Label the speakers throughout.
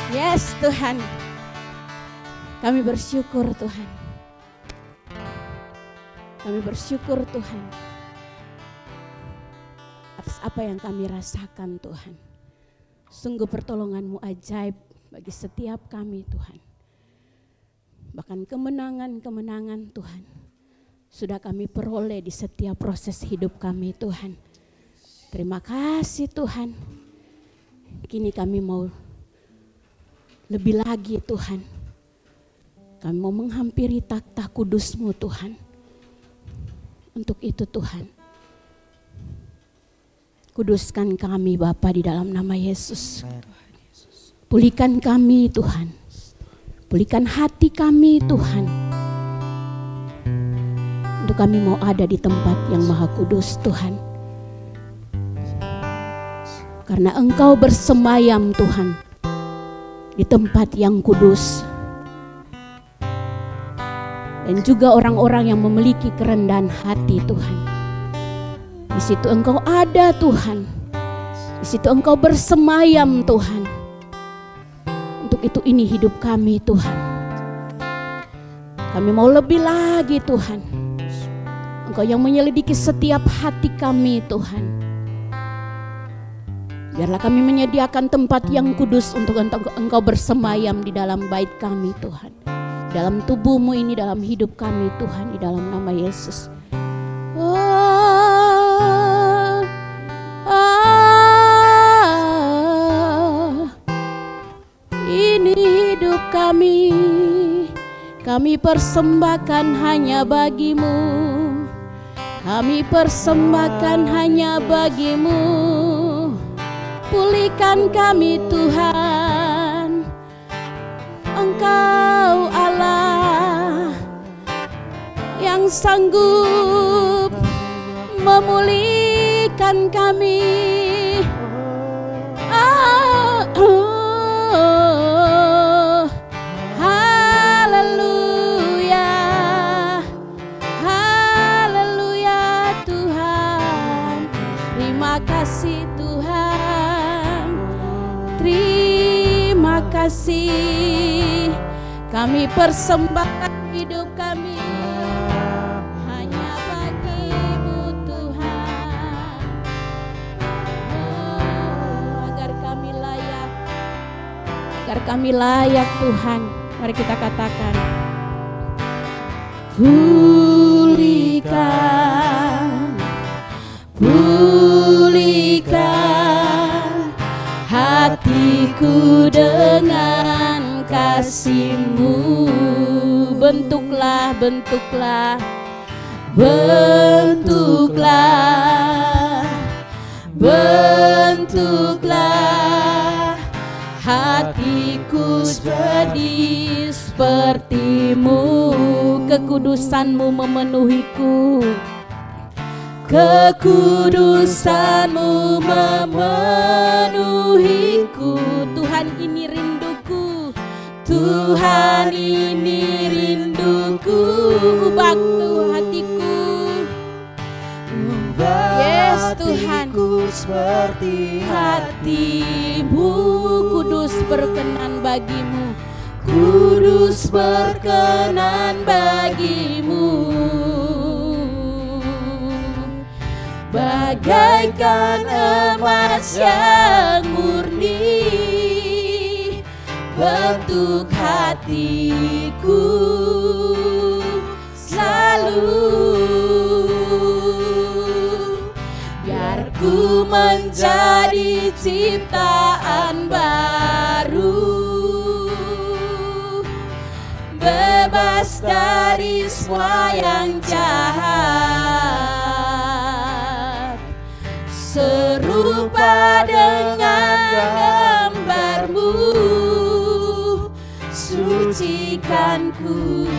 Speaker 1: Yes Tuhan, kami bersyukur Tuhan. Kami bersyukur Tuhan atas apa yang kami rasakan Tuhan. Sungguh pertolongan-Mu ajaib bagi setiap kami Tuhan. Bahkan kemenangan-kemenangan Tuhan sudah kami peroleh di setiap proses hidup kami Tuhan. Terima kasih Tuhan. Kini kami mau lebih lagi Tuhan. Kami mau menghampiri takhta kudus-Mu Tuhan. Untuk itu Tuhan, kuduskan kami Bapa di dalam nama Yesus. Pulihkan kami Tuhan. Pulihkan hati kami Tuhan. Untuk kami mau ada di tempat yang maha kudus Tuhan. Karena Engkau bersemayam Tuhan di tempat yang kudus. Dan juga orang-orang yang memiliki kerendahan hati Tuhan. Di situ Engkau ada Tuhan. Di situ Engkau bersemayam Tuhan. Untuk itu ini hidup kami Tuhan. Kami mau lebih lagi Tuhan. Engkau yang menyelidiki setiap hati kami Tuhan. Biarlah kami menyediakan tempat yang kudus untuk Engkau bersemayam di dalam bait kami Tuhan. Dalam tubuh-Mu ini, dalam hidup kami Tuhan, di dalam nama Yesus. Ini hidup kami persembahkan hanya bagi-Mu. Kami persembahkan hanya bagi-Mu. Pulihkan kami Tuhan. Engkau Allah yang sanggup memulihkan kami. Haleluya, haleluya Tuhan. Terima kasih Tuhan. Terima kasih. Kami persembahkan hidup kami hanya bagi-Mu Tuhan. Agar kami layak Tuhan. Mari kita katakan. Pulihkan, pulihkan hatiku dengan kasih-Mu. Bentuklah, bentuklah, bentuklah, bentuklah hatiku jadi seperti-Mu. Kekudusan-Mu memenuhiku. Kekudusan-Mu memenuhiku. Tuhan, ini rinduku. Tuhan, ini rinduku. Ubah hatiku. Yes Tuhan, seperti hati-Mu. Kudus berkenan bagi-Mu. Kudus berkenan bagi-Mu. Bagaikan emas yang murni, bentuk hatiku selalu. Biar ku menjadi ciptaan baru, bebas dari semua yang jahat, serupa dengan gambar-Mu. Sucikan ku,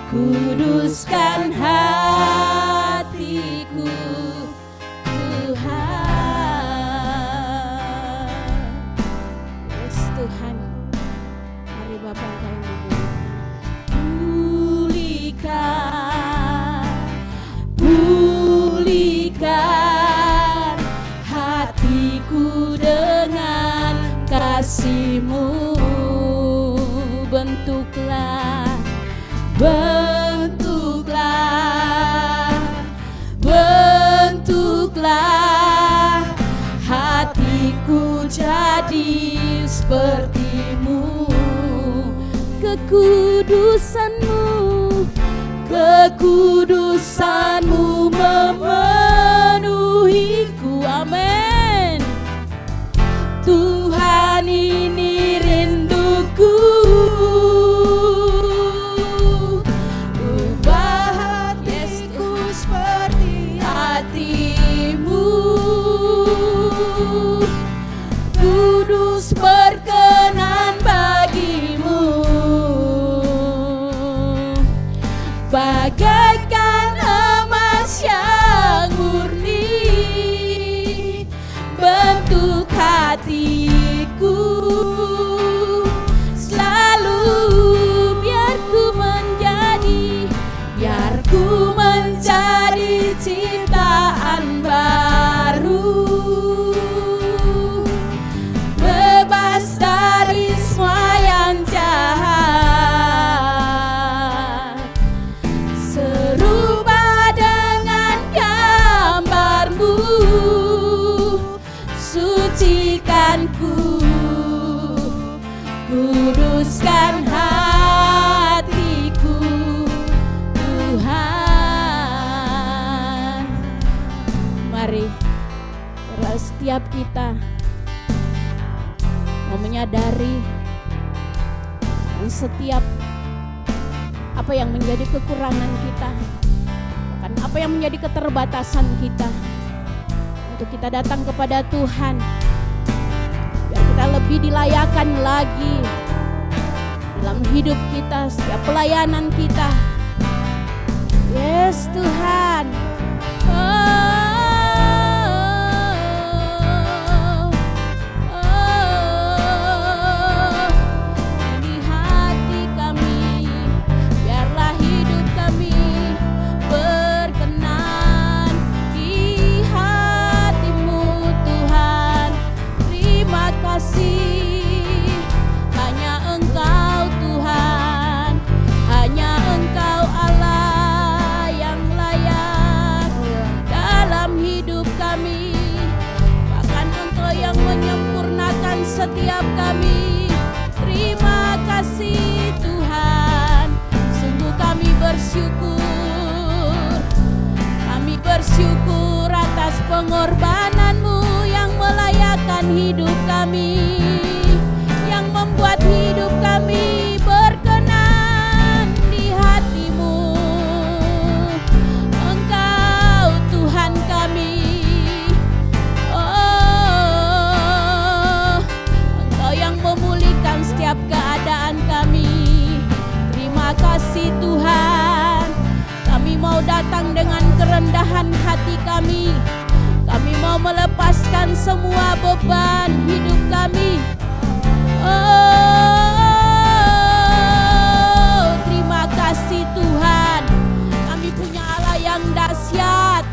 Speaker 1: kuduskan hatiku Tuhan. Yes Tuhan, mari Bapa Engkau yang pulihkan, pulihkan hatiku dengan kasih. kasih-Mu, bentuklah, bentuklah, bentuklah hatiku jadi seperti-Mu. Kekudusan-Mu, kekudusan-Mu memenuhiku. Amin. Tuhan, ini rinduku, ubah hatiku seperti hati-Mu, kudus berkenan bagi-Mu, bagaikan emas yang murni, bentuk hatiku selalu, biar ku menjadi ciptaan baru, bebas dari semua yang jahat, serupa dengan gambar-Mu, sucikan ku, kuduskan hatiku, Tuhan. Mari setiap kita mau menyadari dan setiap apa yang menjadi kekurangan kita, bahkan apa yang menjadi keterbatasan kita, untuk kita datang kepada Tuhan, biar kita lebih dilayakan lagi dalam hidup kita, setiap pelayanan kita. Yes Tuhan. Ini hati kami, biarlah hidup kami berkenan di hati-Mu Tuhan. Terima kasih, hanya Engkau Tuhan, hanya Engkau Allah yang layak dalam hidup kami. Bahkan Engkau yang menyempurnakan setiap kami. Terima kasih Tuhan, sungguh kami bersyukur. Kami bersyukur atas pengorbanan-Mu yang melayakkan hidup kami, yang membuat hidup kami berkenan di hati-Mu. Engkau Tuhan kami, oh, Engkau yang memulihkan setiap keadaan kami. Terima kasih Tuhan, kami mau datang dengan kerendahan hati kami. Kami mau melepaskan semua beban hidup kami. Oh, terima kasih Tuhan, kami punya Allah yang dahsyat,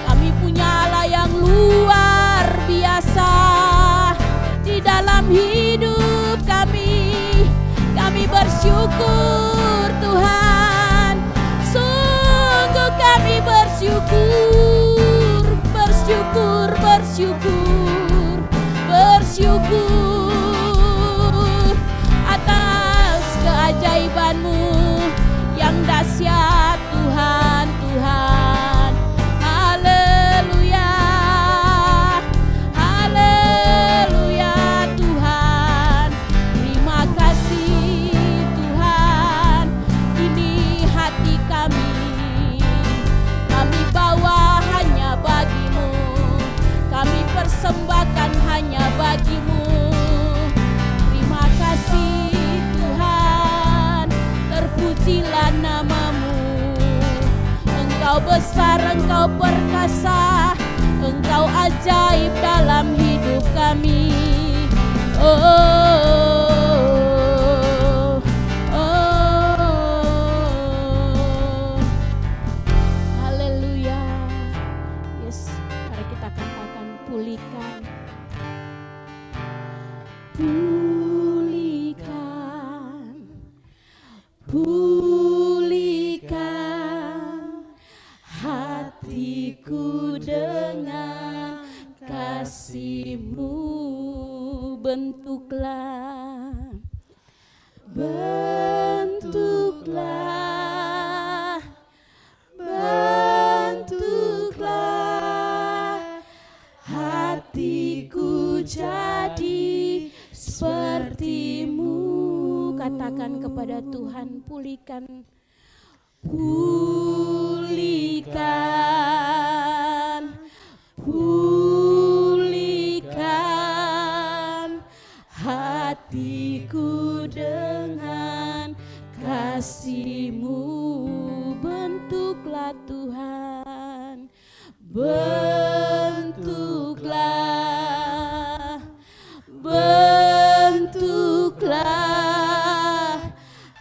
Speaker 1: kami punya Allah yang luar biasa di dalam hidup kami. Kami bersyukur Tuhan, sungguh kami bersyukur, bersyukur, bersyukur, bersyukur atas keajaiban-Mu yang dahsyat Tuhan, Tuhan. Haleluya, haleluya Tuhan. Terima kasih Tuhan, ini hati kami, kami bawa hanya bagi-Mu, kami persembahkan hanya bagi-Mu. Terima kasih Tuhan, terpujilah nama-Mu. Engkau besar, Engkau perkasa, Engkau ajaib dalam hidup kami. Oh, haleluya. Yes, mari kita katakan, pulihkan, Pulihkan hatiku dengan kasih-Mu, bentuklah hatiku jadi seperti-Mu. Katakan kepada Tuhan, pulihkan hatiku dengan kasih-Mu, bentuklah Tuhan, bentuklah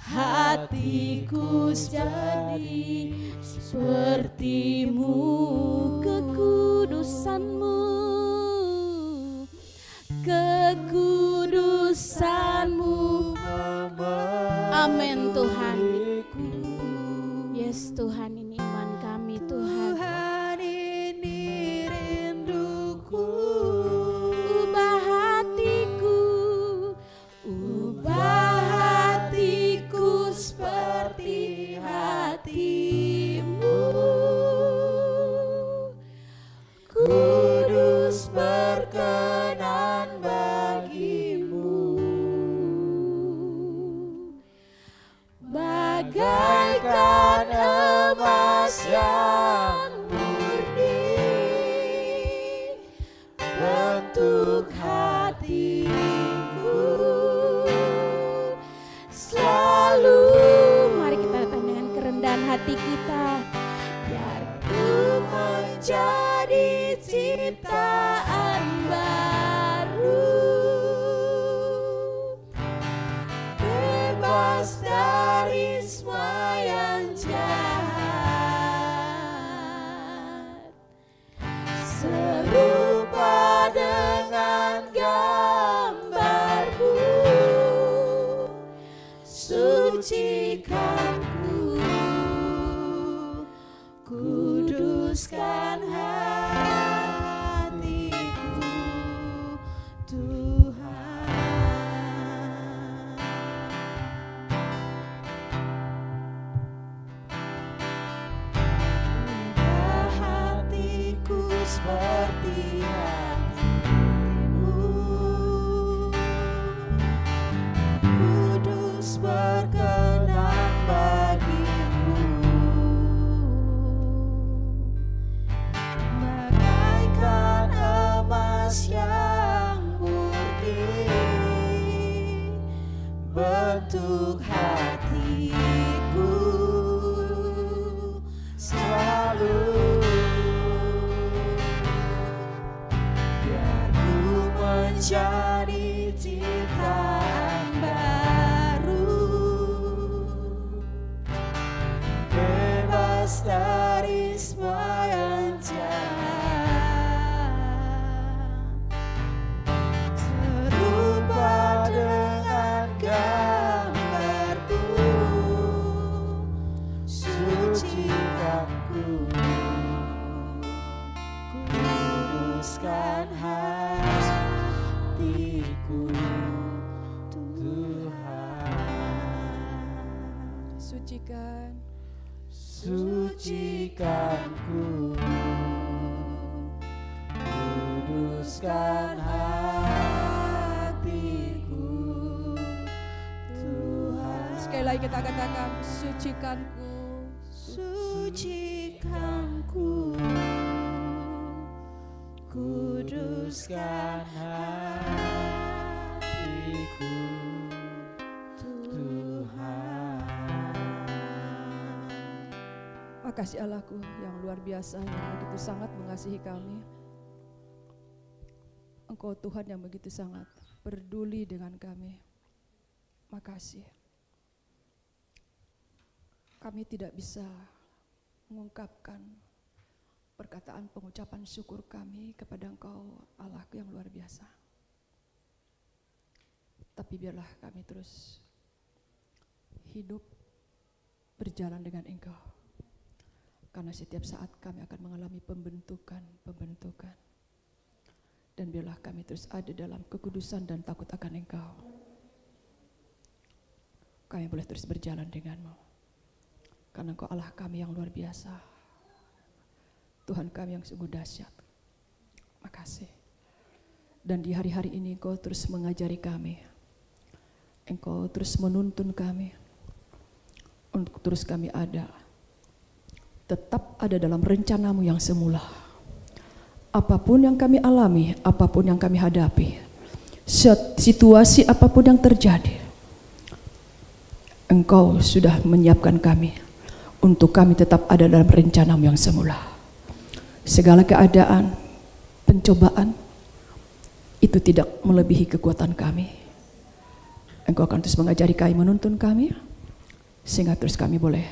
Speaker 1: hatiku jadi seperti-Mu, kekudusan-Mu, amin Tuhan. Yes Tuhan, ini iman kami Tuhan.
Speaker 2: Tuhan, ini rinduku.
Speaker 1: Ubah hatiku seperti hati-Mu, kudus berkenan bagi-Mu, bagaikan emas yang murni, bentuk hatiku selalu. Mari kita datang dengan kerendahan hati kita. Biar ku menjadi ciptaan baru, bebas dari semua yang jahat, serupa dengan gambar-Mu. Sucikan ku, kuduskan hatiku, Tuhan. Ubah hatiku seperti hati-Mu, kudus berkenan bagi-Mu, bagaikan emas yang murni, bentuk hatiku selalu. Biar ku menjadi ciptaan baru, bebas dari semua yang jahat, serupa dengan gambar-Mu. Sucikan ku, kuduskan hatiku, Tuhan. Sucikan ku, kuduskan hatiku, Tuhan.
Speaker 2: Sekali lagi kita katakan, sucikanku.
Speaker 1: Sucikanku, kuduskan hatiku, Tuhan.
Speaker 2: Makasih Allahku yang luar biasa, yang begitu sangat mengasihi kami. Engkau Tuhan yang begitu sangat peduli dengan kami. Makasih. Kami tidak bisa mengungkapkan perkataan pengucapan syukur kami kepada Engkau Allahku yang luar biasa. Tapi biarlah kami terus hidup berjalan dengan Engkau. Karena setiap saat kami akan mengalami pembentukan. Dan biarlah kami terus ada dalam kekudusan dan takut akan Engkau. Kami boleh terus berjalan denganmu. Karena Engkau Allah kami yang luar biasa. Tuhan kami yang sungguh dahsyat. Makasih. Dan di hari-hari ini Engkau terus mengajari kami. Engkau terus menuntun kami. Untuk terus kami ada. Tetap ada dalam rencanamu yang semula. Apapun yang kami alami, apapun yang kami hadapi, situasi apapun yang terjadi, Engkau sudah menyiapkan kami untuk kami tetap ada dalam rencanamu yang semula. Segala keadaan, pencobaan, itu tidak melebihi kekuatan kami. Engkau akan terus mengajari kami, menuntun kami, sehingga terus kami boleh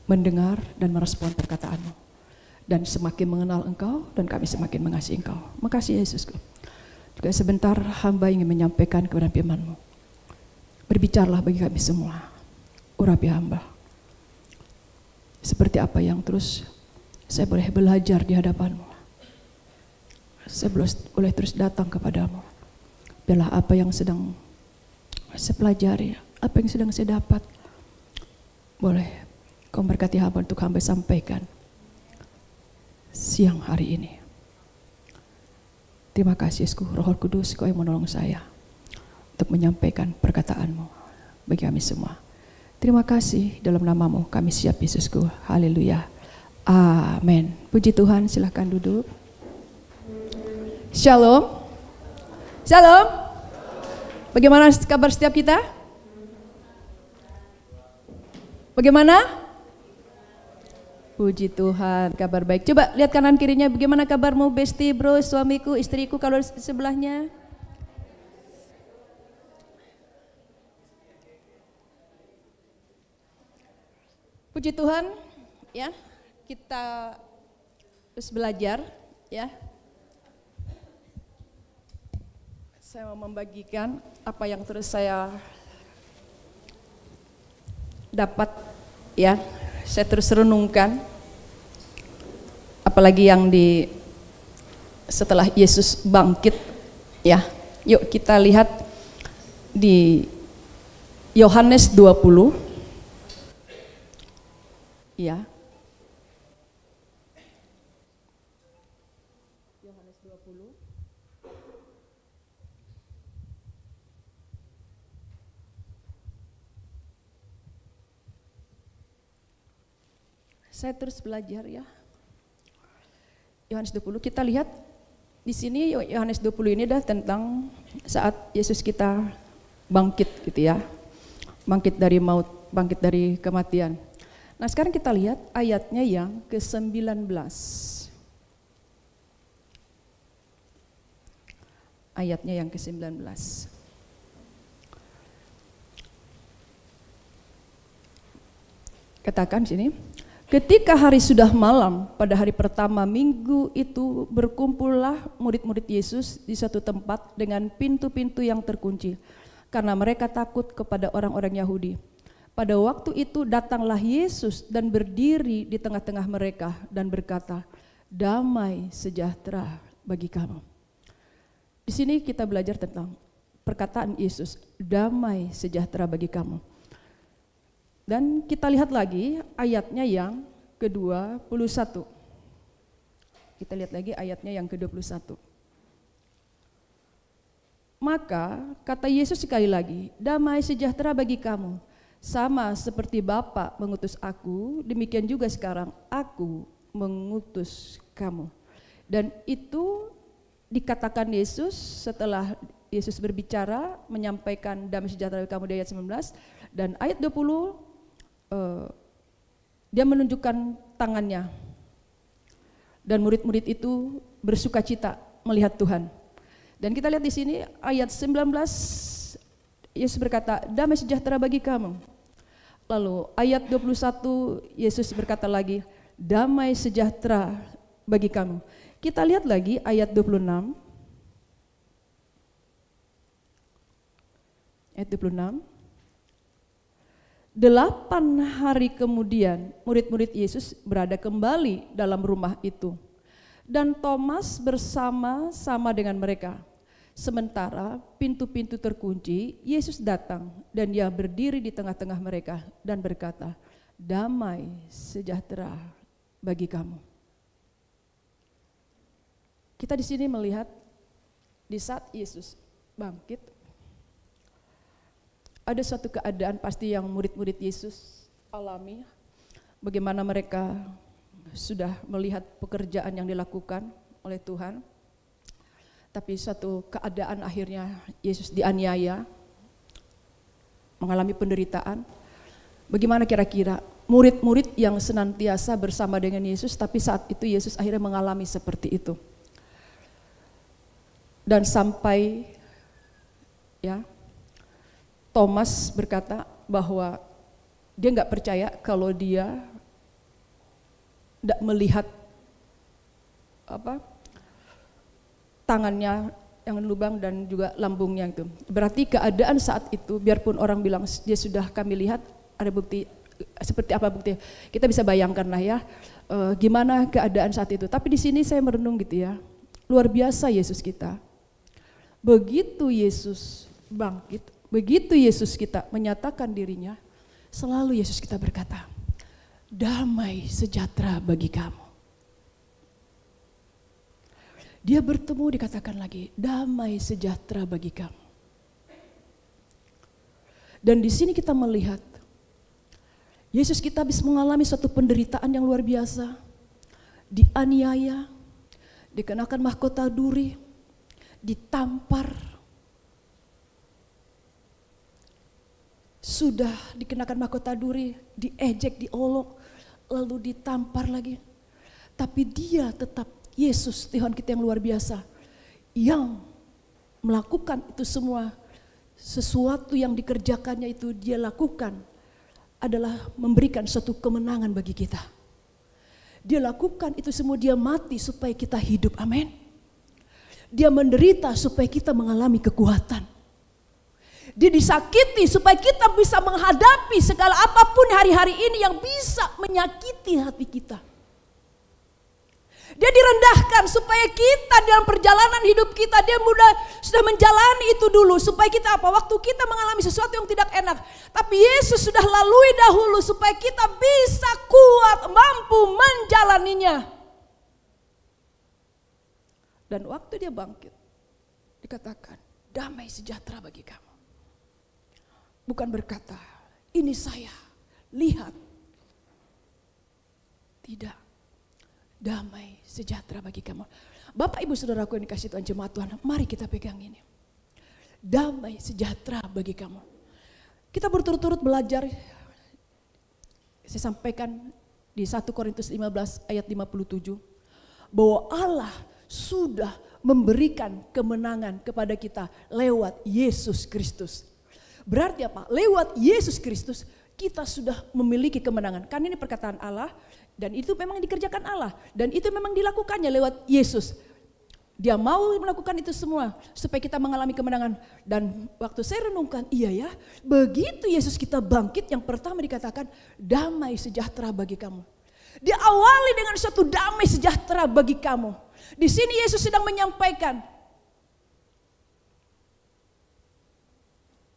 Speaker 2: mendengar dan merespon perkataan-Mu. Dan semakin mengenal Engkau, dan kami semakin mengasihi Engkau. Makasih Yesus. Juga sebentar hamba ingin menyampaikan kepada firman-Mu. Berbicaralah bagi kami semua. Urapi hamba. Seperti apa yang terus saya boleh belajar di hadapan-Mu. Saya boleh terus datang kepadamu. Biarlah apa yang sedang saya pelajari, apa yang sedang saya dapat, boleh Kau berkati hamba untuk hamba sampaikan siang hari ini. Terima kasih Yesusku, Roh Kudus, Kau yang menolong saya untuk menyampaikan perkataan-Mu bagi kami semua. Terima kasih, dalam nama-Mu kami siap Yesusku. Haleluya. Amin. Puji Tuhan, silahkan duduk. Shalom. Shalom. Bagaimana kabar setiap kita? Bagaimana? Puji Tuhan, kabar baik. Coba lihat kanan kirinya, bagaimana kabarmu Besti, bro, suamiku, istriku, kalau sebelahnya? Puji Tuhan, ya, kita terus belajar, ya. Saya mau membagikan apa yang terus saya dapat, ya. Saya terus renungkan, apalagi yang setelah Yesus bangkit, ya. Yuk kita lihat di Yohanes 20, ya. Yohanes 20. Saya terus belajar, ya. Yohanes 20, kita lihat di sini Yohanes 20 ini dah tentang saat Yesus kita bangkit gitu, ya. Bangkit dari maut, bangkit dari kematian. Nah, sekarang kita lihat ayatnya yang ke-19. Ayatnya yang ke-19. Katakan sini. Ketika hari sudah malam, pada hari pertama minggu itu berkumpullah murid-murid Yesus di satu tempat dengan pintu-pintu yang terkunci, karena mereka takut kepada orang-orang Yahudi. Pada waktu itu datanglah Yesus dan berdiri di tengah-tengah mereka dan berkata, "Damai sejahtera bagi kamu." Di sini kita belajar tentang perkataan Yesus, damai sejahtera bagi kamu. Dan kita lihat lagi ayatnya yang ke-21. Kita lihat lagi ayatnya yang ke-21. Maka kata Yesus sekali lagi, damai sejahtera bagi kamu. Sama seperti Bapa mengutus aku, demikian juga sekarang aku mengutus kamu. Dan itu dikatakan Yesus setelah Yesus berbicara, menyampaikan damai sejahtera bagi kamu di ayat 19. Dan ayat 20, dia menunjukkan tangannya, dan murid-murid itu bersuka cita melihat Tuhan. Dan kita lihat di sini ayat 19, Yesus berkata, damai sejahtera bagi kamu. Lalu ayat 21, Yesus berkata lagi, damai sejahtera bagi kamu. Kita lihat lagi ayat 26. ayat 26. 8 hari kemudian murid-murid Yesus berada kembali dalam rumah itu. Dan Thomas bersama-sama dengan mereka. Sementara pintu-pintu terkunci, Yesus datang dan dia berdiri di tengah-tengah mereka dan berkata, "Damai sejahtera bagi kamu." Kita di sini melihat di saat Yesus bangkit, ada suatu keadaan pasti yang murid-murid Yesus alami, bagaimana mereka sudah melihat pekerjaan yang dilakukan oleh Tuhan, tapi suatu keadaan akhirnya Yesus dianiaya, mengalami penderitaan. Bagaimana kira-kira murid-murid yang senantiasa bersama dengan Yesus, tapi saat itu Yesus akhirnya mengalami seperti itu. Dan sampai Thomas berkata bahwa dia nggak percaya kalau dia tidak melihat tangannya yang lubang dan juga lambungnya itu. Berarti keadaan saat itu, biarpun orang bilang dia sudah kami lihat, ada bukti seperti apa bukti, kita bisa bayangkan lah ya gimana keadaan saat itu. Tapi di sini saya merenung gitu ya, luar biasa Yesus kita. Begitu Yesus bangkit, begitu Yesus kita menyatakan dirinya, selalu Yesus kita berkata, "Damai sejahtera bagi kamu." Dia bertemu dikatakan lagi, "Damai sejahtera bagi kamu." Dan di sini kita melihat Yesus kita habis mengalami suatu penderitaan yang luar biasa, dianiaya, dikenakan mahkota duri, ditampar, sudah dikenakan mahkota duri, diejek, diolok, lalu ditampar lagi. Tapi dia tetap Yesus, Tuhan kita yang luar biasa, yang melakukan itu semua. Sesuatu yang dikerjakannya itu dia lakukan adalah memberikan suatu kemenangan bagi kita. Dia lakukan itu semua, dia mati supaya kita hidup, amin. Dia menderita supaya kita mengalami kekuatan. Dia disakiti supaya kita bisa menghadapi segala apapun hari-hari ini yang bisa menyakiti hati kita. Dia direndahkan supaya kita dalam perjalanan hidup kita, dia sudah menjalani itu dulu. Supaya kita waktu kita mengalami sesuatu yang tidak enak. Tapi Yesus sudah lalui dahulu supaya kita bisa kuat, mampu menjalaninya. Dan waktu dia bangkit, dikatakan, "Damai sejahtera bagi kamu." Bukan berkata, "Ini saya, lihat." Tidak. Damai sejahtera bagi kamu. Bapak, Ibu, Saudaraku yang dikasih Tuhan, jemaat Tuhan, mari kita pegang ini. Damai sejahtera bagi kamu. Kita berturut-turut belajar. Saya sampaikan di 1 Korintus 15 ayat 57. Bahwa Allah sudah memberikan kemenangan kepada kita lewat Yesus Kristus. Berarti apa? Lewat Yesus Kristus kita sudah memiliki kemenangan. Kan ini perkataan Allah dan itu memang dikerjakan Allah. Dan itu memang dilakukannya lewat Yesus. Dia mau melakukan itu semua supaya kita mengalami kemenangan. Dan waktu saya renungkan, iya ya, begitu Yesus kita bangkit, yang pertama dikatakan damai sejahtera bagi kamu. Diawali dengan suatu damai sejahtera bagi kamu. Di sini Yesus sedang menyampaikan,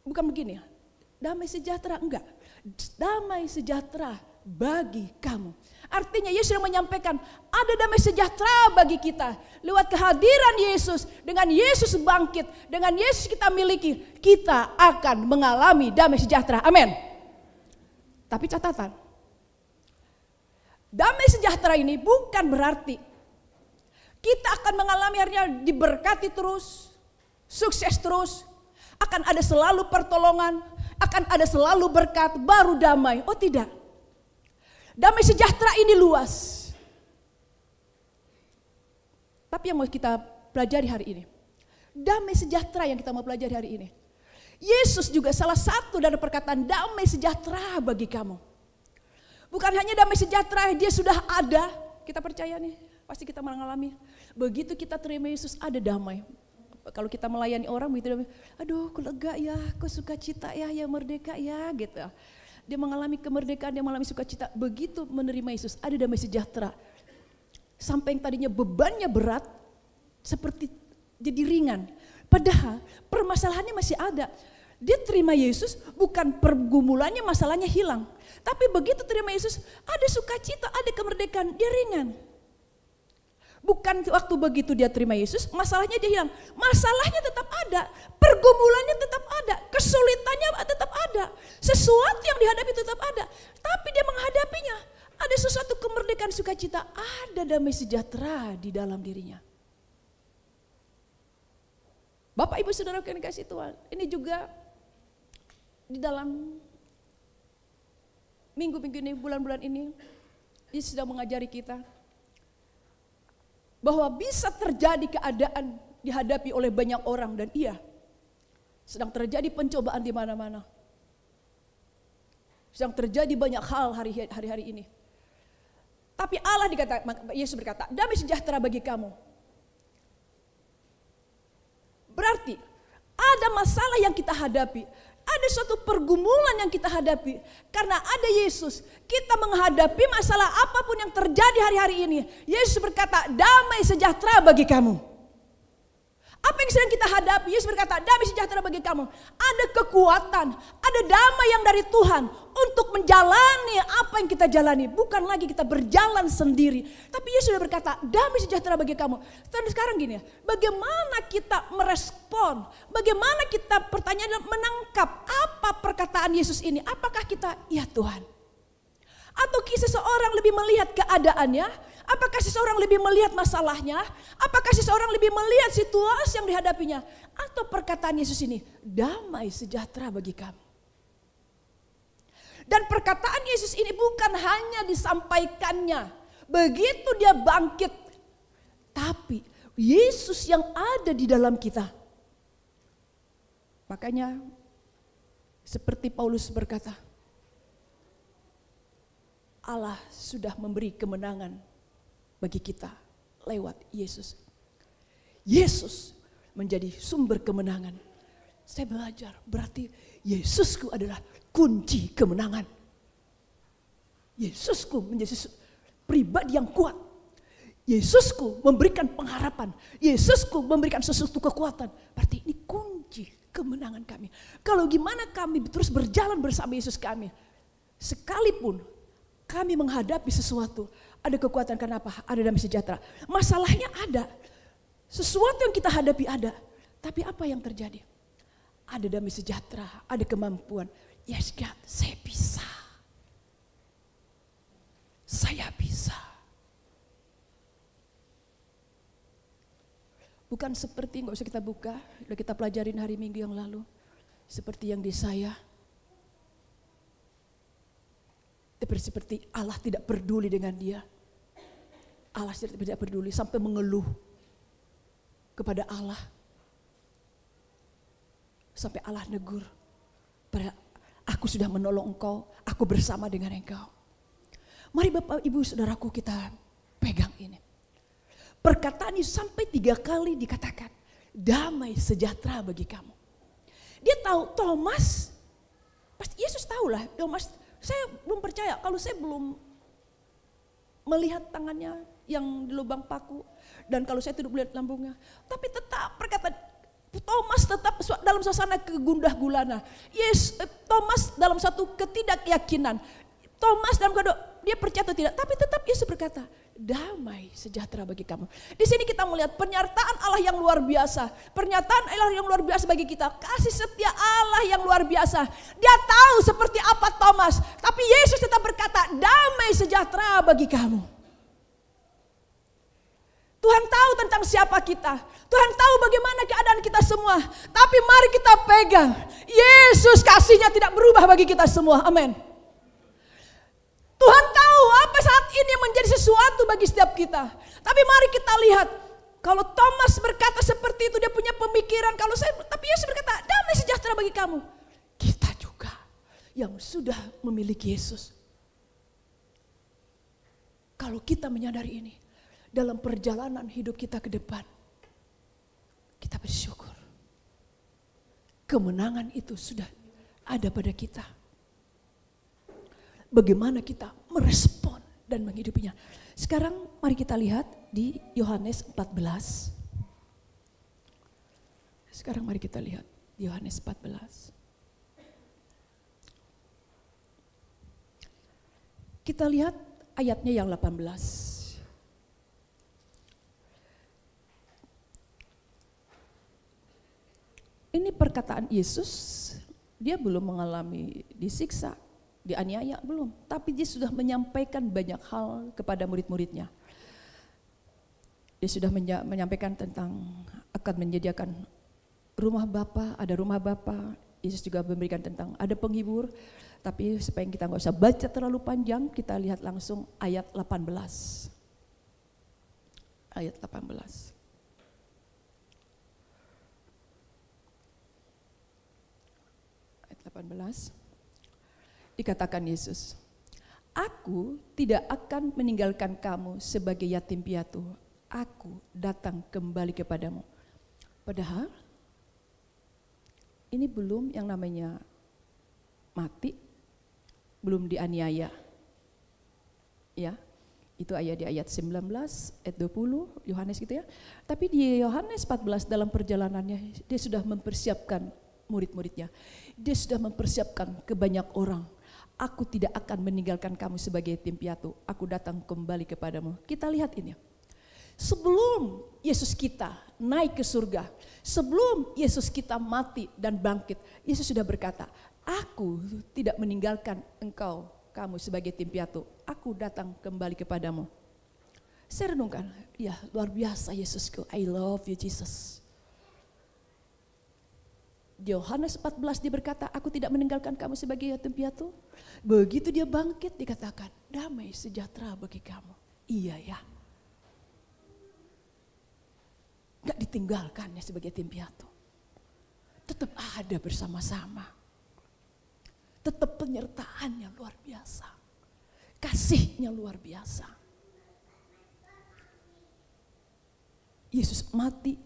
Speaker 2: bukan begini, damai sejahtera, enggak, damai sejahtera bagi kamu. Artinya Yesus sedang menyampaikan ada damai sejahtera bagi kita lewat kehadiran Yesus. Dengan Yesus bangkit, dengan Yesus kita miliki, kita akan mengalami damai sejahtera. Amin. Tapi catatan, damai sejahtera ini bukan berarti kita akan mengalami akhirnya diberkati terus, sukses terus, akan ada selalu pertolongan, akan ada selalu berkat, baru damai. Oh tidak. Damai sejahtera ini luas. Tapi yang mau kita pelajari hari ini, damai sejahtera yang kita mau pelajari hari ini, Yesus juga salah satu dari perkataan damai sejahtera bagi kamu. Bukan hanya damai sejahtera, dia sudah ada, kita percaya nih, pasti kita mengalami. Begitu kita terima Yesus, ada damai. Kalau kita melayani orang begitu, aduh kok lega ya, kok sukacita ya, ya merdeka ya gitu. Dia mengalami kemerdekaan, dia mengalami sukacita. Begitu menerima Yesus, ada damai sejahtera. Sampai yang tadinya bebannya berat, seperti jadi ringan. Padahal permasalahannya masih ada. Dia terima Yesus, bukan pergumulannya, masalahnya hilang. Tapi begitu terima Yesus, ada sukacita, ada kemerdekaan, dia ringan. Bukan waktu begitu dia terima Yesus, masalahnya dia hilang. Masalahnya tetap ada, pergumulannya tetap ada, kesulitannya tetap ada. Sesuatu yang dihadapi tetap ada, tapi dia menghadapinya. Ada sesuatu kemerdekaan, sukacita, ada damai sejahtera di dalam dirinya. Bapak Ibu Saudara yang dikasihi Tuhan, ini juga di dalam minggu-minggu ini, bulan-bulan ini, dia sedang mengajari kita bahwa bisa terjadi keadaan dihadapi oleh banyak orang, dan iya, sedang terjadi pencobaan di mana-mana. Sedang terjadi banyak hal hari-hari ini. Tapi Allah Yesus berkata, damai sejahtera bagi kamu. Berarti ada masalah yang kita hadapi, ada suatu pergumulan yang kita hadapi. Karena ada Yesus, kita menghadapi masalah apapun yang terjadi hari-hari ini. Yesus berkata, damai sejahtera bagi kamu. Apa yang sedang kita hadapi, Yesus berkata, damai sejahtera bagi kamu. Ada kekuatan, ada damai yang dari Tuhan untuk menjalani apa yang kita jalani. Bukan lagi kita berjalan sendiri. Tapi Yesus sudah berkata, damai sejahtera bagi kamu. Dan sekarang gini ya, bagaimana kita merespon, bagaimana kita pertanyaan menangkap apa perkataan Yesus ini. Apakah kita, ya Tuhan? Atau seseorang lebih melihat keadaannya? Apakah seseorang lebih melihat masalahnya? Apakah seseorang lebih melihat situasi yang dihadapinya? Atau perkataan Yesus ini, damai sejahtera bagi kamu. Dan perkataan Yesus ini bukan hanya disampaikannya begitu dia bangkit. Tapi Yesus yang ada di dalam kita. Makanya seperti Paulus berkata, Allah sudah memberi kemenangan bagi kita lewat Yesus. Yesus menjadi sumber kemenangan. Saya belajar, berarti Yesusku adalah kunci kemenangan. Yesusku menjadi pribadi yang kuat. Yesusku memberikan pengharapan. Yesusku memberikan sesuatu kekuatan. Berarti ini kunci kemenangan kami. Kalau gimana kami terus berjalan bersama Yesus kami, sekalipun kami menghadapi sesuatu, ada kekuatan. Kenapa? Ada damai sejahtera. Masalahnya ada. Sesuatu yang kita hadapi ada. Tapi apa yang terjadi? Ada damai sejahtera, ada kemampuan. Yes God, saya bisa. Saya bisa. Bukan seperti, nggak usah kita buka, udah kita pelajarin hari Minggu yang lalu. Seperti yang di saya. Seperti Allah tidak peduli dengan dia. Allah tidak peduli sampai mengeluh kepada Allah. Sampai Allah negur. Aku sudah menolong engkau, aku bersama dengan engkau. Mari Bapak Ibu Saudaraku kita pegang ini. Perkataan ini sampai 3 kali dikatakan, damai sejahtera bagi kamu. Dia tahu Thomas, pasti Yesus tahu lah, Thomas, saya belum percaya kalau saya belum melihat tangannya yang di lubang paku. Dan kalau saya tidak melihat lambungnya. Tapi tetap perkataan Thomas tetap dalam suasana kegundah gulana. Thomas dalam satu ketidakyakinan. Thomas dalam keadaan dia percaya atau tidak. Tapi tetap Yesus berkata, damai sejahtera bagi kamu. Di sini kita melihat pernyataan Allah yang luar biasa. Pernyataan Allah yang luar biasa bagi kita. Kasih setia Allah yang luar biasa. Dia tahu seperti apa Thomas. Tapi Yesus tetap berkata, damai sejahtera bagi kamu. Tuhan tahu tentang siapa kita. Tuhan tahu bagaimana keadaan kita semua. Tapi mari kita pegang. Yesus kasihnya tidak berubah bagi kita semua. Amin. Tuhan tahu apa saat ini menjadi sesuatu bagi setiap kita. Tapi mari kita lihat. Kalau Thomas berkata seperti itu, dia punya pemikiran. Tapi Yesus berkata, damai sejahtera bagi kamu. Kita juga yang sudah memiliki Yesus. Kalau kita menyadari ini, dalam perjalanan hidup kita ke depan, kita bersyukur. kemenangan itu sudah ada pada kita. Bagaimana kita merespon dan menghidupinya. Sekarang mari kita lihat di Yohanes 14. Sekarang mari kita lihat Yohanes 14. Kita lihat ayatnya yang 18. Ini perkataan Yesus, dia belum mengalami disiksa, dianiaya, belum. Tapi dia sudah menyampaikan banyak hal kepada murid-muridnya. Dia sudah menyampaikan tentang akan menyediakan rumah Bapa, ada rumah Bapa. Yesus juga memberikan tentang ada penghibur. Tapi supaya kita nggak usah baca terlalu panjang, kita lihat langsung ayat 18. Ayat 18. Ayat 18. Dikatakan Yesus, "Aku tidak akan meninggalkan kamu sebagai yatim piatu. Aku datang kembali kepadamu." Padahal ini belum yang namanya mati, belum dianiaya. Ya, itu di ayat 19, ayat 20, Yohanes gitu ya. Tapi di Yohanes 14 dalam perjalanannya dia sudah mempersiapkan murid-muridnya. Dia sudah mempersiapkan ke banyak orang. Aku tidak akan meninggalkan kamu sebagai yatim piatu. Aku datang kembali kepadamu. Kita lihat ini. Sebelum Yesus kita naik ke surga, sebelum Yesus kita mati dan bangkit, Yesus sudah berkata, "Aku tidak meninggalkan engkau, kamu sebagai yatim piatu. Aku datang kembali kepadamu." Saya renungkan, ya luar biasa Yesusku. I love you Jesus. Di Yohanes 14 dia berkata, "Aku tidak meninggalkan kamu sebagai yatim piatu." Begitu dia bangkit dikatakan, "Damai sejahtera bagi kamu." Iya ya. Gak ditinggalkannya sebagai yatim piatu. Tetap ada bersama-sama. Tetap penyertaannya luar biasa. Kasihnya luar biasa. Yesus mati,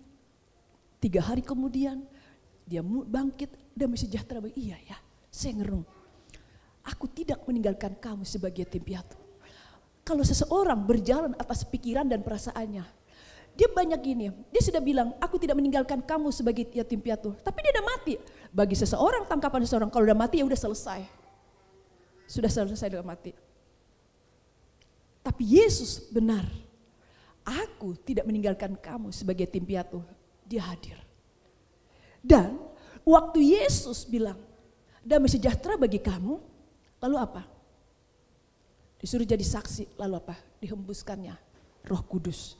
Speaker 2: 3 hari kemudian dia bangkit, damai sejahtera. Iya ya, saya ngerung. Aku tidak meninggalkan kamu sebagai yatim piatu. Kalau seseorang berjalan atas pikiran dan perasaannya, dia banyak gini, dia sudah bilang, "Aku tidak meninggalkan kamu sebagai yatim piatu." Tapi dia udah mati. Bagi seseorang, tangkapan seseorang, kalau udah mati ya udah selesai. Sudah selesai dengan mati. Tapi Yesus benar. Aku tidak meninggalkan kamu sebagai yatim piatu. Dia hadir. Dan waktu Yesus bilang, "Damai sejahtera bagi kamu," lalu apa? Disuruh jadi saksi, lalu apa? Dihembuskannya Roh Kudus.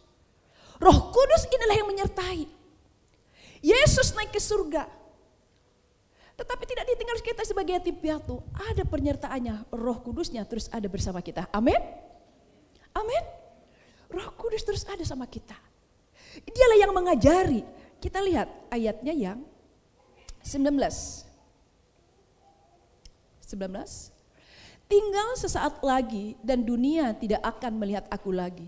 Speaker 2: Roh Kudus inilah yang menyertai. Yesus naik ke surga. Tetapi tidak ditinggal kita sebagai yatim piatu. Ada penyertaannya, Roh Kudusnya terus ada bersama kita. Amin. Amin. Roh Kudus terus ada sama kita. Dialah yang mengajari. Kita lihat ayatnya yang 19. "Tinggal sesaat lagi dan dunia tidak akan melihat aku lagi.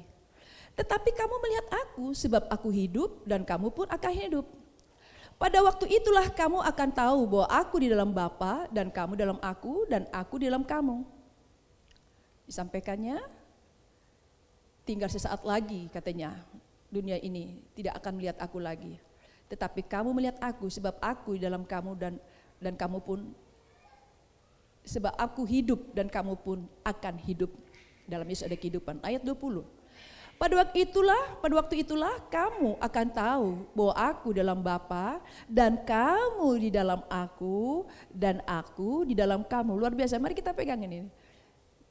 Speaker 2: Tetapi kamu melihat aku sebab aku hidup dan kamu pun akan hidup. Pada waktu itulah kamu akan tahu bahwa aku di dalam Bapa dan kamu dalam aku dan aku di dalam kamu." Disampaikannya, tinggal sesaat lagi katanya, dunia ini tidak akan melihat aku lagi. Tetapi kamu melihat aku sebab aku di dalam kamu dan kamu pun, sebab aku hidup dan kamu pun akan hidup. Dalam Yesus ada kehidupan. Ayat 20. Pada waktu itulah kamu akan tahu bahwa aku dalam Bapa dan kamu di dalam aku dan aku di dalam kamu. Luar biasa. Mari kita pegang ini.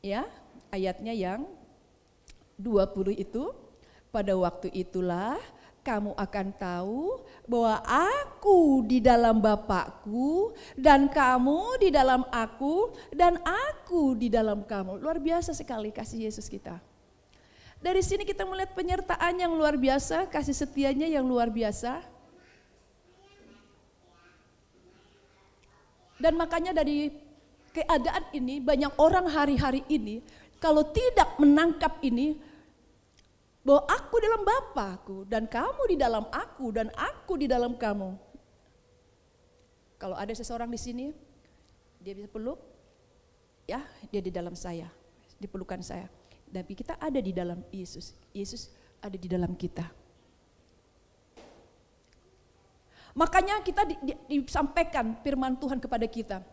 Speaker 2: Ya, ayatnya yang 20 itu, pada waktu itulah kamu akan tahu bahwa aku di dalam Bapakku dan kamu di dalam aku dan aku di dalam kamu. Luar biasa sekali kasih Yesus kita. Dari sini kita melihat penyertaan yang luar biasa, kasih setianya yang luar biasa. Dan makanya dari keadaan ini banyak orang hari-hari ini kalau tidak menangkap ini, bahwa aku dalam Bapakku dan kamu di dalam aku dan aku di dalam kamu. Kalau ada seseorang di sini, dia bisa peluk, ya, dia di dalam saya, di pelukan saya. Tapi kita ada di dalam Yesus. Yesus ada di dalam kita. Makanya kita disampaikan firman Tuhan kepada kita.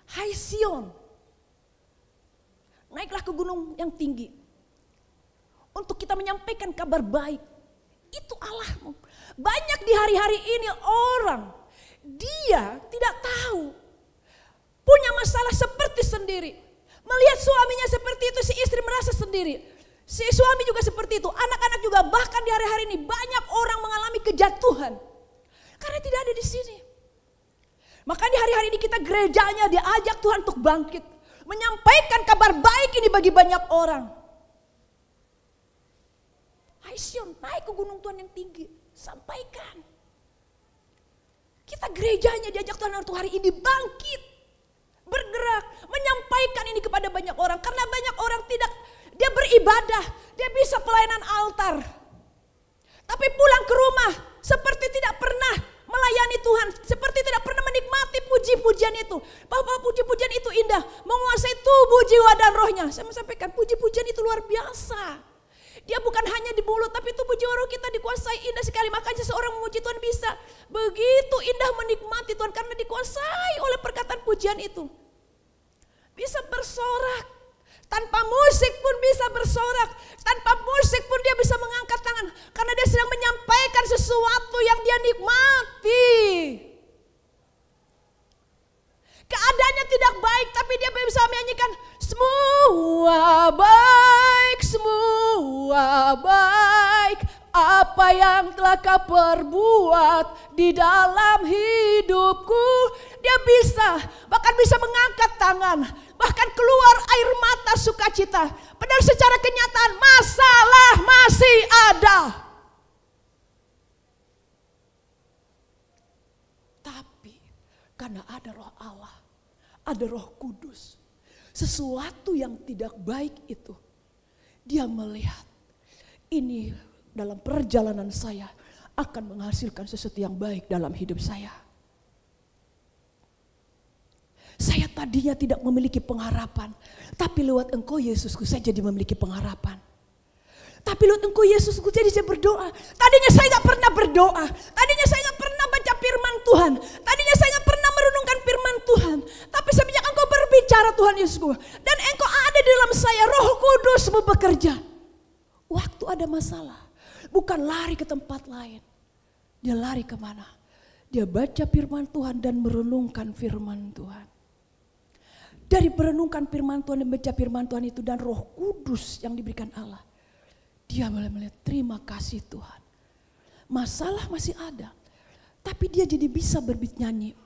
Speaker 2: Hai Sion, naiklah ke gunung yang tinggi. Untuk kita menyampaikan kabar baik. Itu Allahmu. Banyak di hari-hari ini orang, dia tidak tahu. Punya masalah seperti sendiri. Melihat suaminya seperti itu, si istri merasa sendiri. Si suami juga seperti itu, anak-anak juga, bahkan di hari-hari ini banyak orang mengalami kejatuhan. Karena tidak ada di sini. Maka di hari-hari ini kita gerejanya diajak Tuhan untuk bangkit. Menyampaikan kabar baik ini bagi banyak orang. Hai Sion, naik ke gunung Tuhan yang tinggi. Sampaikan. Kita gerejanya diajak Tuhan untuk hari ini bangkit. Bergerak, menyampaikan ini kepada banyak orang. Karena banyak orang tidak, dia beribadah, dia bisa pelayanan altar. Tapi pulang ke rumah seperti tidak pernah melayani Tuhan. Seperti tidak pernah menikmati puji-pujian itu. Bahwa puji-pujian itu indah, menguasai tubuh, jiwa dan rohnya. Saya mau sampaikan puji-pujian itu luar biasa. Dia bukan hanya di mulut, tapi tubuh jiwa roh kita dikuasai indah sekali. Makanya seseorang memuji Tuhan bisa begitu indah menikmati Tuhan karena dikuasai oleh perkataan pujian itu. Bisa bersorak. Tanpa musik pun bisa bersorak. Tanpa musik pun dia bisa mengangkat tangan. Karena dia sedang menyampaikan sesuatu yang dia nikmati. Keadaannya tidak baik tapi dia bisa menyanyikan semua baik, semua baik. Apa yang telah kau perbuat di dalam hidupku. Dia bisa, bahkan bisa mengangkat tangan. Bahkan keluar air mata sukacita. Padahal secara kenyataan masalah masih ada. Tapi karena ada roh Allah, ada roh kudus. Sesuatu yang tidak baik itu, dia melihat ini dalam perjalanan saya akan menghasilkan sesuatu yang baik dalam hidup saya. Saya tadinya tidak memiliki pengharapan, tapi lewat Engkau Yesusku saya jadi memiliki pengharapan. Tapi lewat Engkau Yesusku jadi saya berdoa. Tadinya saya gak pernah berdoa, tadinya saya gak pernah baca firman Tuhan, tadinya saya gak pernah merenungkan firman Tuhan. Tapi semenjak Engkau berbicara Tuhan Yesusku, dan Engkau ada di dalam saya, Roh Kudus bekerja. Waktu ada masalah, bukan lari ke tempat lain. Dia lari kemana? Dia baca firman Tuhan dan merenungkan firman Tuhan. Dari merenungkan firman Tuhan dan baca firman Tuhan itu dan Roh Kudus yang diberikan Allah, dia mulai melihat terima kasih Tuhan. Masalah masih ada, tapi dia jadi bisa bernyanyi.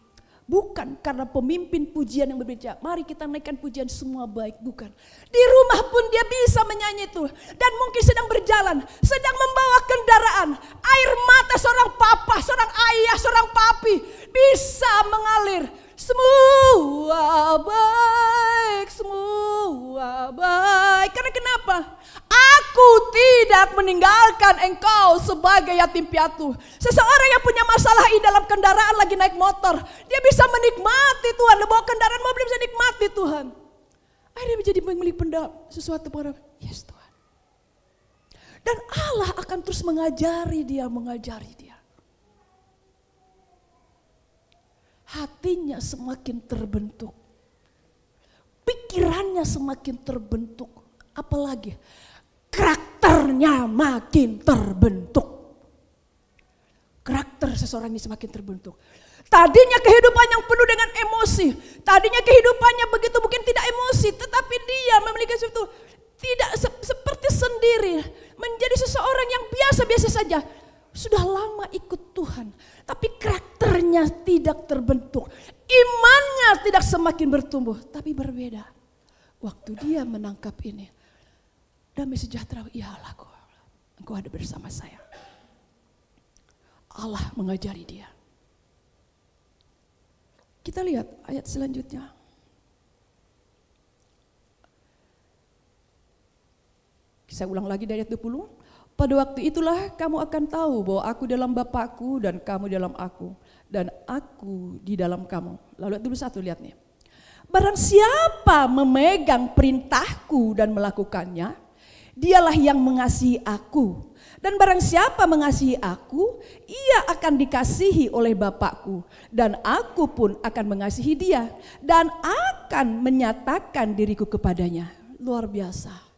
Speaker 2: Bukan karena pemimpin pujian yang berbicara, mari kita naikkan pujian semua baik, bukan. Di rumah pun dia bisa menyanyi itu. Dan mungkin sedang berjalan, sedang membawa kendaraan. Air mata seorang papa, seorang ayah, seorang papi bisa mengalir. Semua baik, semua baik. Karena kenapa? Aku tidak meninggalkan engkau sebagai yatim piatu. Seseorang yang punya masalah di dalam kendaraan lagi naik motor, dia bisa menikmati Tuhan. Bawa kendaraan mobil bisa nikmati Tuhan. Akhirnya menjadi pemilik sesuatu pengharapan. Yes Tuhan. Dan Allah akan terus mengajari dia. Hatinya semakin terbentuk. Pikirannya semakin terbentuk. Apalagi karakternya makin terbentuk. Karakter seseorang ini semakin terbentuk. Tadinya kehidupan yang penuh dengan emosi. Tadinya kehidupannya begitu mungkin tidak emosi. Tetapi dia memiliki sesuatu tidak seperti sendiri. Menjadi seseorang yang biasa-biasa saja. Sudah lama ikut Tuhan. Tapi karakternya tidak terbentuk. Imannya tidak semakin bertumbuh. Tapi berbeda. Waktu dia menangkap ini. Damai sejahtera, ya Allah, Engkau ada bersama saya. Allah mengajari dia. Kita lihat ayat selanjutnya. Saya ulang lagi dari ayat 20. Pada waktu itulah kamu akan tahu bahwa aku dalam Bapakku dan kamu dalam aku, dan aku di dalam kamu. Lalu ayat 21 lihat nih. Barang siapa memegang perintahku dan melakukannya, dialah yang mengasihi aku. Dan barang siapa mengasihi aku, ia akan dikasihi oleh Bapakku. Dan aku pun akan mengasihi dia dan akan menyatakan diriku kepadanya. Luar biasa.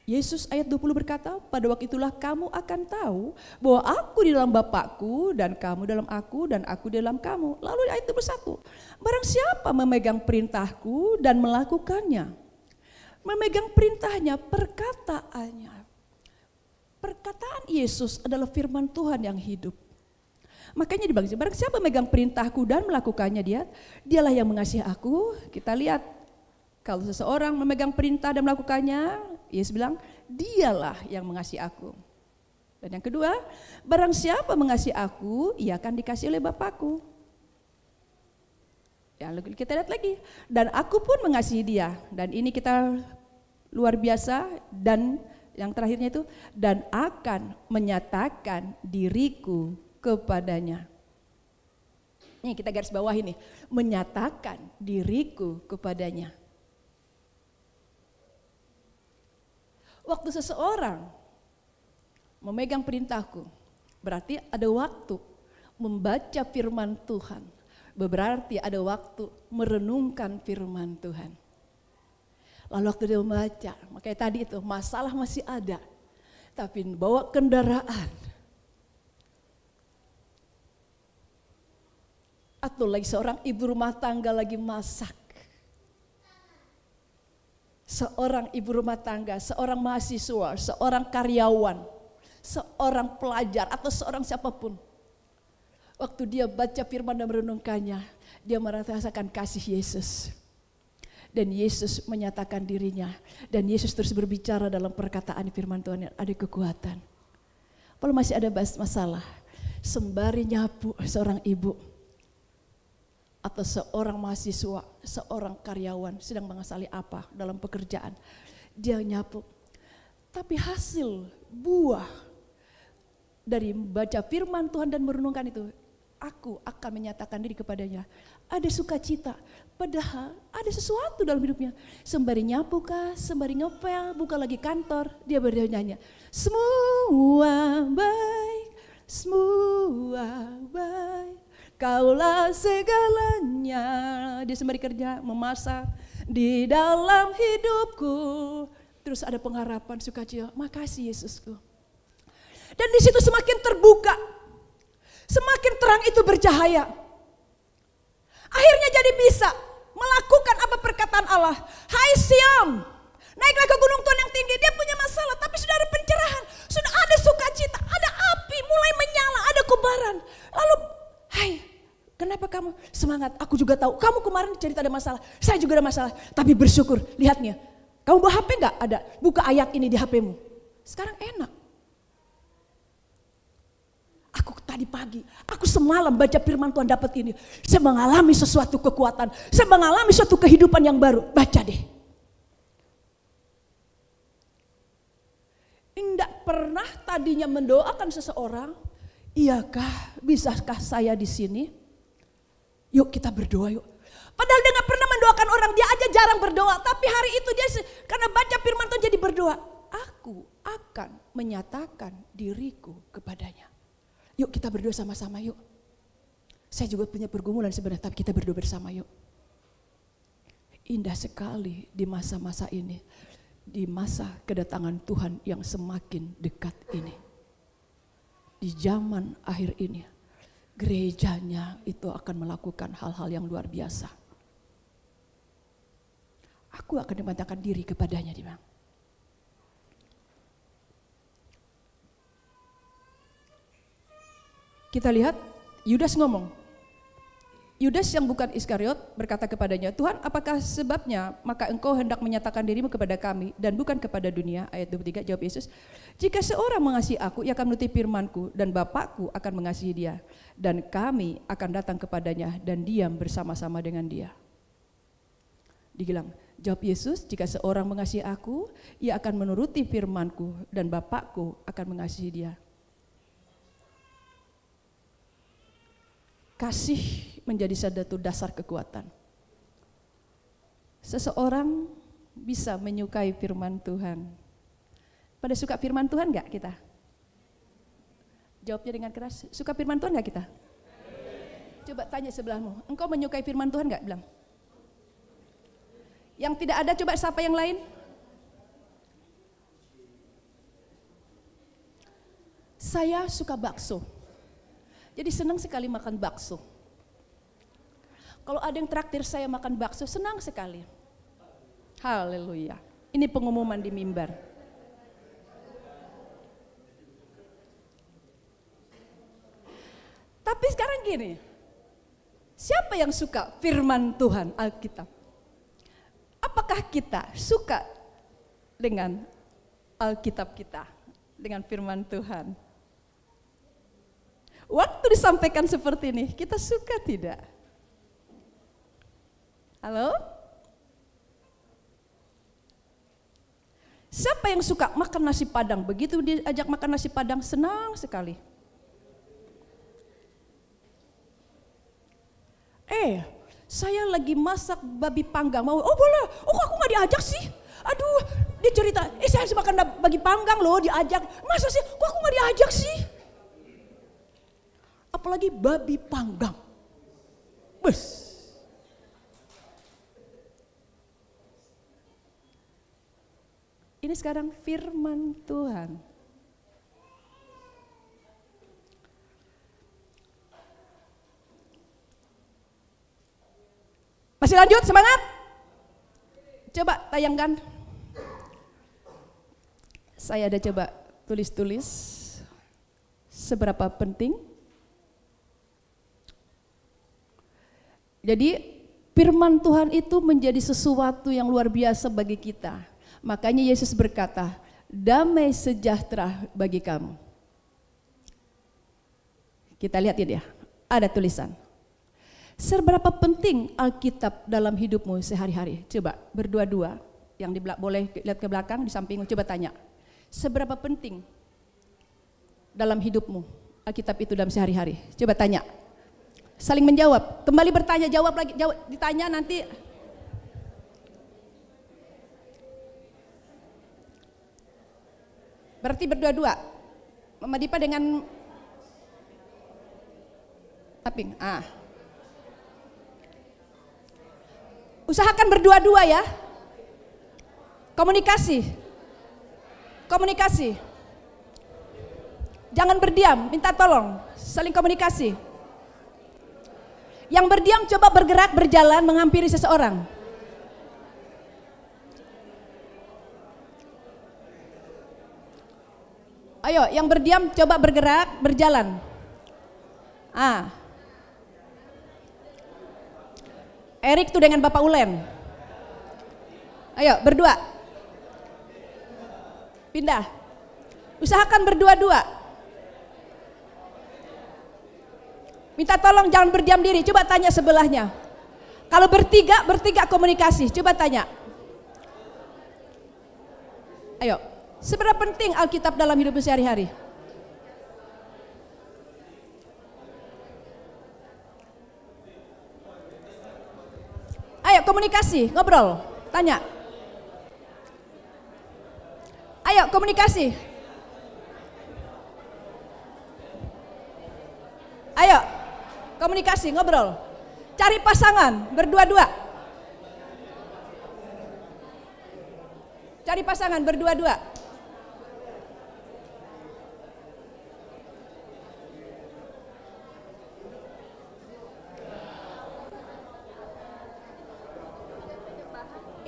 Speaker 2: Yesus ayat 20 berkata, pada waktu itulah kamu akan tahu bahwa aku di dalam Bapakku dan kamu dalam aku dan aku dalam kamu. Lalu ayat 21, barang siapa memegang perintahku dan melakukannya. Memegang perintahnya, perkataannya. Perkataan Yesus adalah firman Tuhan yang hidup. Makanya dibagi, barang siapa memegang perintahku dan melakukannya, dialah yang mengasihi aku. Kita lihat, kalau seseorang memegang perintah dan melakukannya, Yesus bilang, dialah yang mengasihi aku. Dan yang kedua, barang siapa mengasihi aku, ia akan dikasihi oleh Bapakku. Ya, kita lihat lagi, dan aku pun mengasihi dia. Dan ini kita luar biasa, dan yang terakhirnya itu, dan akan menyatakan diriku kepadanya. Ini kita garis bawah ini, menyatakan diriku kepadanya. Waktu seseorang memegang perintahku, berarti ada waktu membaca firman Tuhan. Berarti ada waktu merenungkan firman Tuhan. Lalu waktu dia membaca, makanya tadi itu masalah masih ada. Tapi bawa kendaraan. Atau lagi seorang ibu rumah tangga lagi masak. Seorang ibu rumah tangga, seorang mahasiswa, seorang karyawan, seorang pelajar atau seorang siapapun. Waktu dia baca firman dan merenungkannya, dia merasakan kasih Yesus. Dan Yesus menyatakan dirinya. Dan Yesus terus berbicara dalam perkataan firman Tuhan yang ada kekuatan. Kalau masih ada masalah, sembari nyapu seorang ibu atau seorang mahasiswa, seorang karyawan sedang mengasali apa dalam pekerjaan, dia nyapu. Tapi hasil buah dari membaca firman Tuhan dan merenungkan itu, aku akan menyatakan diri kepadanya. Ada sukacita, padahal ada sesuatu dalam hidupnya. Sembari nyapu kah, sembari ngepel, buka lagi kantor, dia bernyanyi, semua baik, semua baik. Kaulah segalanya. Dia sembari kerja, memasak di dalam hidupku. Terus ada pengharapan, sukacita. Makasih Yesusku. Dan di situ semakin terbuka, semakin terang itu bercahaya. Akhirnya jadi bisa melakukan apa perkataan Allah. Hai Sion, naiklah ke gunung Tuhan yang tinggi. Dia punya masalah, tapi sudah ada pencerahan, sudah ada sukacita, ada api mulai menyala, ada kobaran. Lalu, hai, kenapa kamu semangat? Aku juga tahu, kamu kemarin cerita ada masalah, saya juga ada masalah. Tapi bersyukur, lihatnya. Kamu bawa HP enggak? Ada, buka ayat ini di HPmu. Sekarang enak. Aku tadi pagi, aku semalam baca firman Tuhan dapat ini. Saya mengalami sesuatu kekuatan, saya mengalami suatu kehidupan yang baru. Baca deh. Tidak pernah tadinya mendoakan seseorang, iyakah, bisakah saya di sini? Yuk kita berdoa yuk. Padahal dia gak pernah mendoakan orang, dia aja jarang berdoa. Tapi hari itu dia karena baca firman Tuhan jadi berdoa. Aku akan menyatakan diriku kepadanya. Yuk kita berdoa sama-sama yuk. Saya juga punya pergumulan sebenarnya, tapi kita berdoa bersama yuk. Indah sekali di masa-masa ini. Di masa kedatangan Tuhan yang semakin dekat ini. Di zaman akhir ini. Gerejanya itu akan melakukan hal-hal yang luar biasa. Aku akan menyatakan diri kepadanya, dia bilang. Kita lihat Yudas ngomong. Yudas yang bukan Iskariot berkata kepadanya, Tuhan apakah sebabnya maka engkau hendak menyatakan dirimu kepada kami dan bukan kepada dunia? Ayat 23 jawab Yesus, jika seorang mengasihi aku, ia akan menuruti firmanku dan Bapakku akan mengasihi dia. Dan kami akan datang kepadanya dan diam bersama-sama dengan dia. Dibilang, Jawab Yesus, jika seorang mengasihi aku, ia akan menuruti firman-Ku dan Bapa-Ku akan mengasihi dia. Kasih menjadi satu dasar kekuatan. Seseorang bisa menyukai firman Tuhan. Pada suka firman Tuhan enggak kita? Jawabnya dengan keras, suka firman Tuhan enggak kita? Coba tanya sebelahmu, engkau menyukai firman Tuhan enggak? Bilang. Yang tidak ada, coba siapa yang lain? Saya suka bakso. Jadi senang sekali makan bakso. Kalau ada yang traktir saya makan bakso, senang sekali. Haleluya. Ini pengumuman di mimbar. Tapi sekarang gini, siapa yang suka firman Tuhan, Alkitab? Apakah kita suka dengan Alkitab kita, dengan firman Tuhan? Waktu disampaikan seperti ini, kita suka tidak? Halo? Siapa yang suka makan nasi Padang? Begitu diajak makan nasi Padang, senang sekali. Saya lagi masak babi panggang, mau, oh boleh, oh kok aku gak diajak sih? Aduh, dia cerita, saya harus makan babi panggang loh, diajak. Masa sih, kok aku gak diajak sih? Apalagi babi panggang. Bes. Ini sekarang firman Tuhan. Masih lanjut, semangat. Coba tayangkan. Saya ada coba tulis-tulis seberapa penting. Jadi firman Tuhan itu menjadi sesuatu yang luar biasa bagi kita. Makanya Yesus berkata, damai sejahtera bagi kamu. Kita lihat ini ya, ada tulisan. Seberapa penting Alkitab dalam hidupmu sehari-hari? Coba berdua-dua, yang boleh lihat ke belakang di sampingmu, coba tanya. Seberapa penting dalam hidupmu Alkitab itu dalam sehari-hari? Coba tanya. Saling menjawab, kembali bertanya, jawab lagi, ditanya nanti. Berarti berdua-dua. Mama Dipa dengan Aping. Usahakan berdua-dua ya. Komunikasi. Komunikasi. Jangan berdiam, minta tolong. Saling komunikasi. Yang berdiam coba bergerak, berjalan, menghampiri seseorang. Ayo, yang berdiam coba bergerak, berjalan. Erik tuh dengan Bapak Ulen. Ayo, berdua. Pindah. Usahakan berdua-dua. Minta tolong jangan berdiam diri, coba tanya sebelahnya. Kalau bertiga komunikasi, coba tanya. Ayo, seberapa penting Alkitab dalam hidupmu sehari-hari? Ayo komunikasi, ngobrol, tanya. Ayo komunikasi. Ayo komunikasi, ngobrol. Cari pasangan, berdua-dua. Cari pasangan, berdua-dua.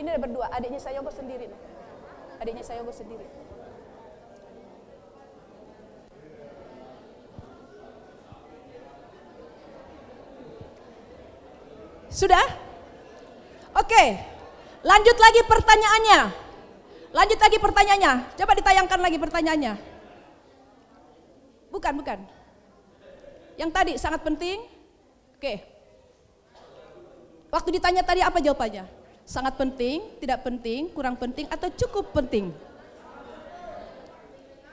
Speaker 2: Ini berdua, adiknya saya Yogo sendiri. Adiknya saya Yogo sendiri. Sudah? Oke. Lanjut lagi pertanyaannya. Lanjut lagi pertanyaannya. Coba ditayangkan lagi pertanyaannya. Bukan. Yang tadi sangat penting. Oke. Waktu ditanya tadi apa jawabannya? Sangat penting, tidak penting, kurang penting, atau cukup penting?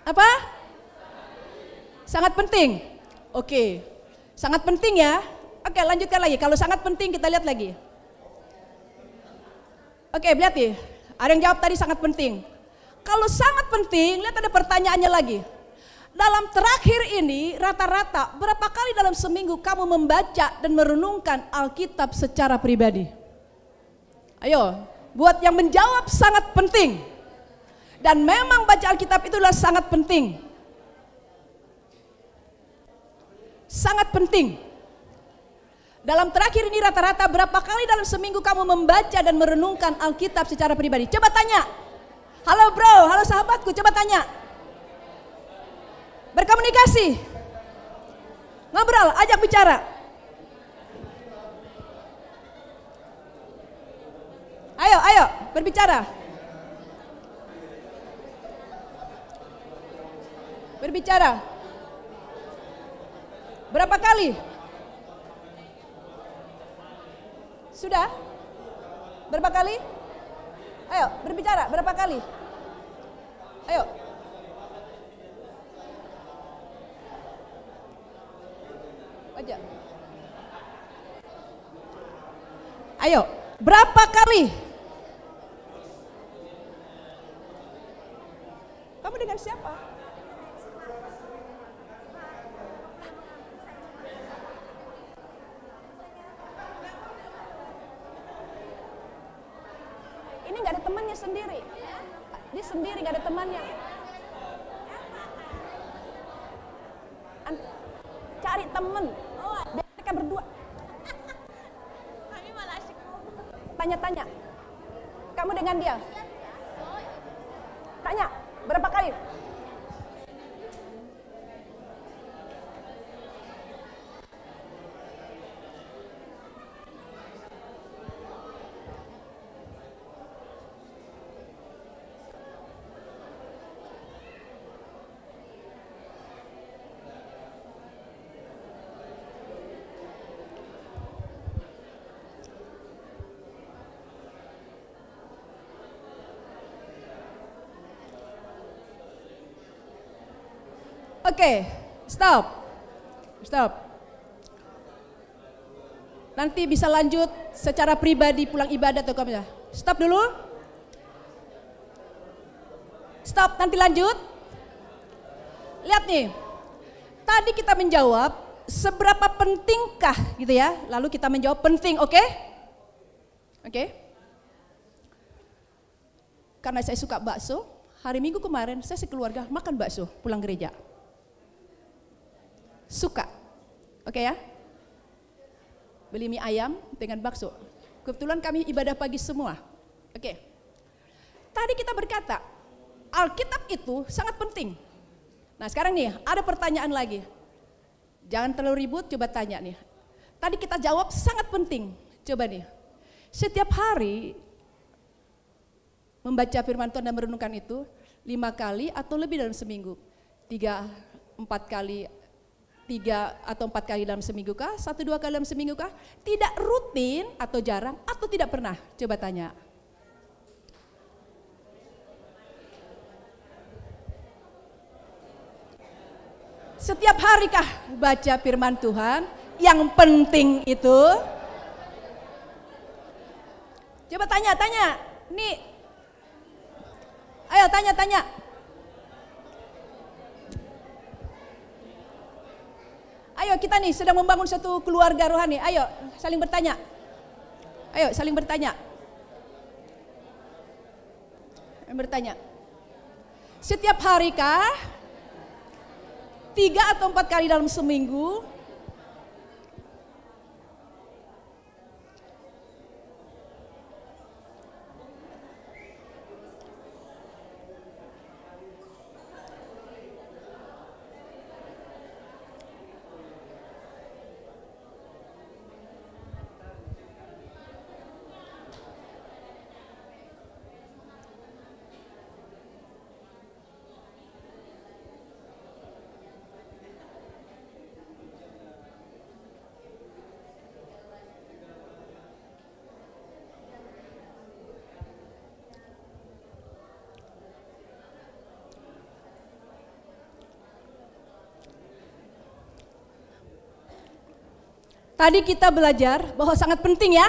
Speaker 2: Apa? Sangat penting. Oke. Sangat penting ya. Oke, lanjutkan lagi. Kalau sangat penting kita lihat lagi. Oke, lihat nih. Ada yang jawab tadi sangat penting. Kalau sangat penting, lihat ada pertanyaannya lagi. Dalam terakhir ini rata-rata berapa kali dalam seminggu kamu membaca dan merenungkan Alkitab secara pribadi? Ayo, buat yang menjawab sangat penting. Dan memang baca Alkitab itulah sangat penting. Sangat penting. Dalam terakhir ini rata-rata berapa kali dalam seminggu kamu membaca dan merenungkan Alkitab secara pribadi? Coba tanya. Halo bro, halo sahabatku, coba tanya. Berkomunikasi. Ngobrol, ajak bicara. Ayo, berbicara. Berbicara. Berapa kali? Sudah? Berapa kali? Ayo, berbicara. Berapa kali? Ayo. Aja. Ayo, berapa kali? Kamu dengan siapa? Ini nggak ada temannya sendiri. Dia sendiri nggak ada temannya. Cari temen. Mereka berdua.
Speaker 3: Kami malah asyik
Speaker 2: Tanya-tanya. Kamu dengan dia? Tanya. Berapa kali? Oke, stop. Nanti bisa lanjut secara pribadi pulang ibadah atau kamu ya. Stop dulu. Stop, nanti lanjut. Lihat nih. Tadi kita menjawab seberapa pentingkah gitu ya. Lalu kita menjawab penting, oke? Oke. Karena saya suka bakso, hari Minggu kemarin saya sekeluarga makan bakso pulang gereja. Suka, oke ya? Beli mie ayam dengan bakso. Kebetulan kami ibadah pagi semua. Oke. Tadi kita berkata, Alkitab itu sangat penting. Nah sekarang nih, ada pertanyaan lagi. Jangan terlalu ribut, coba tanya nih. Tadi kita jawab sangat penting. Coba nih, setiap hari membaca firman Tuhan dan merenungkan itu 5 kali atau lebih dalam seminggu? 3, 4 kali, 3 atau 4 kali dalam seminggu kah? 1-2 kali dalam seminggu kah? Tidak rutin atau jarang atau tidak pernah? Coba tanya. Setiap hari kah baca firman Tuhan? Yang penting itu? Coba tanya. Nih. Ayo tanya. Ayo kita nih sedang membangun satu keluarga rohani. Ayo saling bertanya. Bertanya. Setiap hari kah? 3 atau 4 kali dalam seminggu? Tadi kita belajar bahwa sangat penting ya.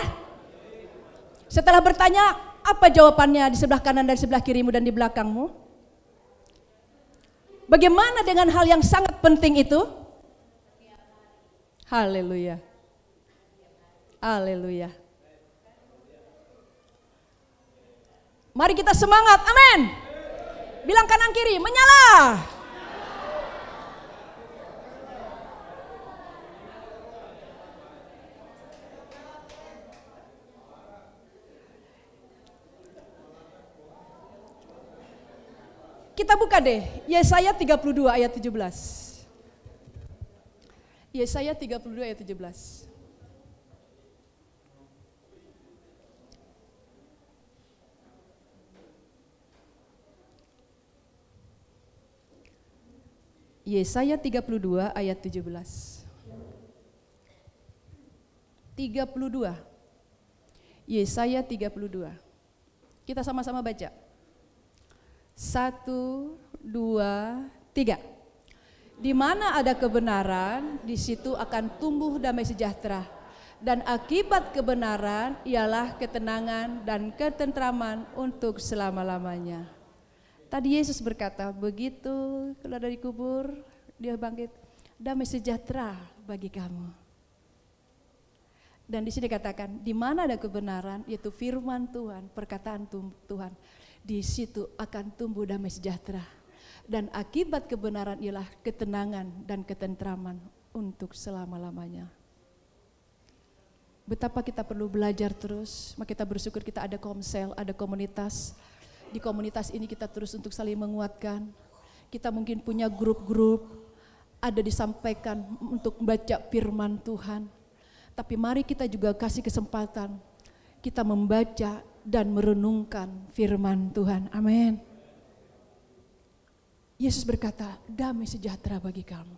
Speaker 2: Setelah bertanya, apa jawabannya di sebelah kanan dan sebelah kirimu dan di belakangmu? Bagaimana dengan hal yang sangat penting itu? Haleluya. Haleluya. Mari kita semangat, amin. Bilang kanan kiri, menyala. Kita buka deh, Yesaya 32 ayat 17. Yesaya 32 ayat 17. Yesaya 32 ayat 17. 32. Yesaya 32. Kita sama-sama baca. 1, 2, 3. Di mana ada kebenaran, di situ akan tumbuh damai sejahtera. Dan akibat kebenaran ialah ketenangan dan ketentraman untuk selama-lamanya. Tadi Yesus berkata, begitu keluar dari kubur, dia bangkit, damai sejahtera bagi kamu. Dan di sini dikatakan, di mana ada kebenaran, yaitu firman Tuhan, perkataan Tuhan, di situ akan tumbuh damai sejahtera. Dan akibat kebenaran ialah ketenangan dan ketentraman untuk selama-lamanya. Betapa kita perlu belajar terus, maka kita bersyukur kita ada komsel, ada komunitas. Di komunitas ini kita terus untuk saling menguatkan. Kita mungkin punya grup-grup, ada disampaikan untuk membaca firman Tuhan. Tapi mari kita juga kasih kesempatan kita membaca dan merenungkan firman Tuhan. Amin. Yesus berkata, damai sejahtera bagi kamu.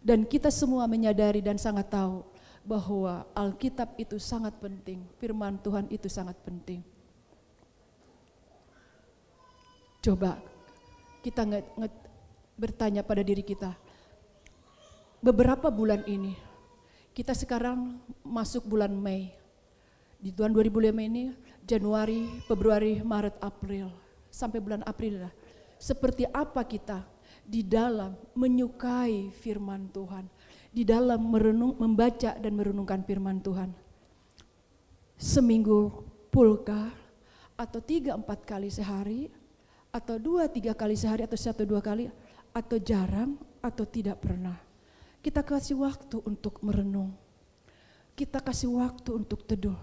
Speaker 2: Dan kita semua menyadari dan sangat tahu bahwa Alkitab itu sangat penting, firman Tuhan itu sangat penting. Coba kita bertanya pada diri kita, beberapa bulan ini, kita sekarang masuk bulan Mei. Di tahun 2005 ini, Januari, Februari, Maret, April, sampai bulan April lah. Seperti apa kita di dalam menyukai firman Tuhan, di dalam membaca dan merenungkan firman Tuhan. Seminggu pulkah, atau 3-4 kali sehari, atau 2-3 kali sehari, atau 1-2 kali, atau jarang, atau tidak pernah. Kita kasih waktu untuk merenung, kita kasih waktu untuk teduh.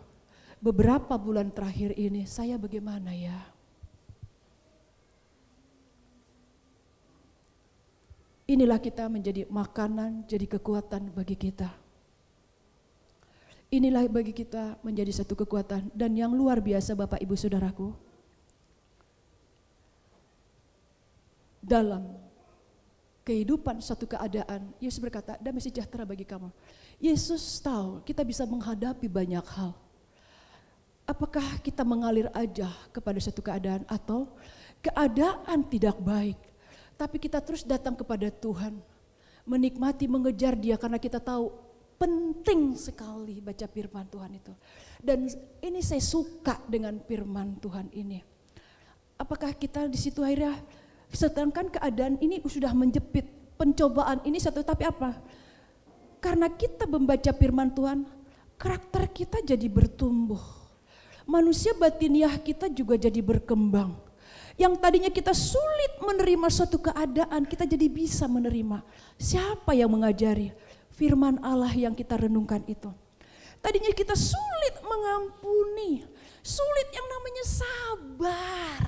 Speaker 2: Beberapa bulan terakhir ini saya bagaimana ya? Inilah kita menjadi makanan, jadi kekuatan bagi kita. Inilah bagi kita menjadi satu kekuatan. Dan yang luar biasa Bapak Ibu Saudaraku, dalam kehidupan satu keadaan, Yesus berkata, damai sejahtera bagi kamu. Yesus tahu kita bisa menghadapi banyak hal. Apakah kita mengalir aja kepada satu keadaan atau keadaan tidak baik, tapi kita terus datang kepada Tuhan, menikmati, mengejar Dia karena kita tahu penting sekali baca firman Tuhan itu. Dan ini saya suka dengan firman Tuhan ini. Apakah kita di situ akhirnya, sedangkan keadaan ini sudah menjepit, pencobaan ini satu, tapi apa? Karena kita membaca firman Tuhan, karakter kita jadi bertumbuh. Manusia batiniah kita juga jadi berkembang. Yang tadinya kita sulit menerima suatu keadaan, kita jadi bisa menerima. Siapa yang mengajari? Firman Allah yang kita renungkan itu. Tadinya kita sulit mengampuni, sulit yang namanya sabar.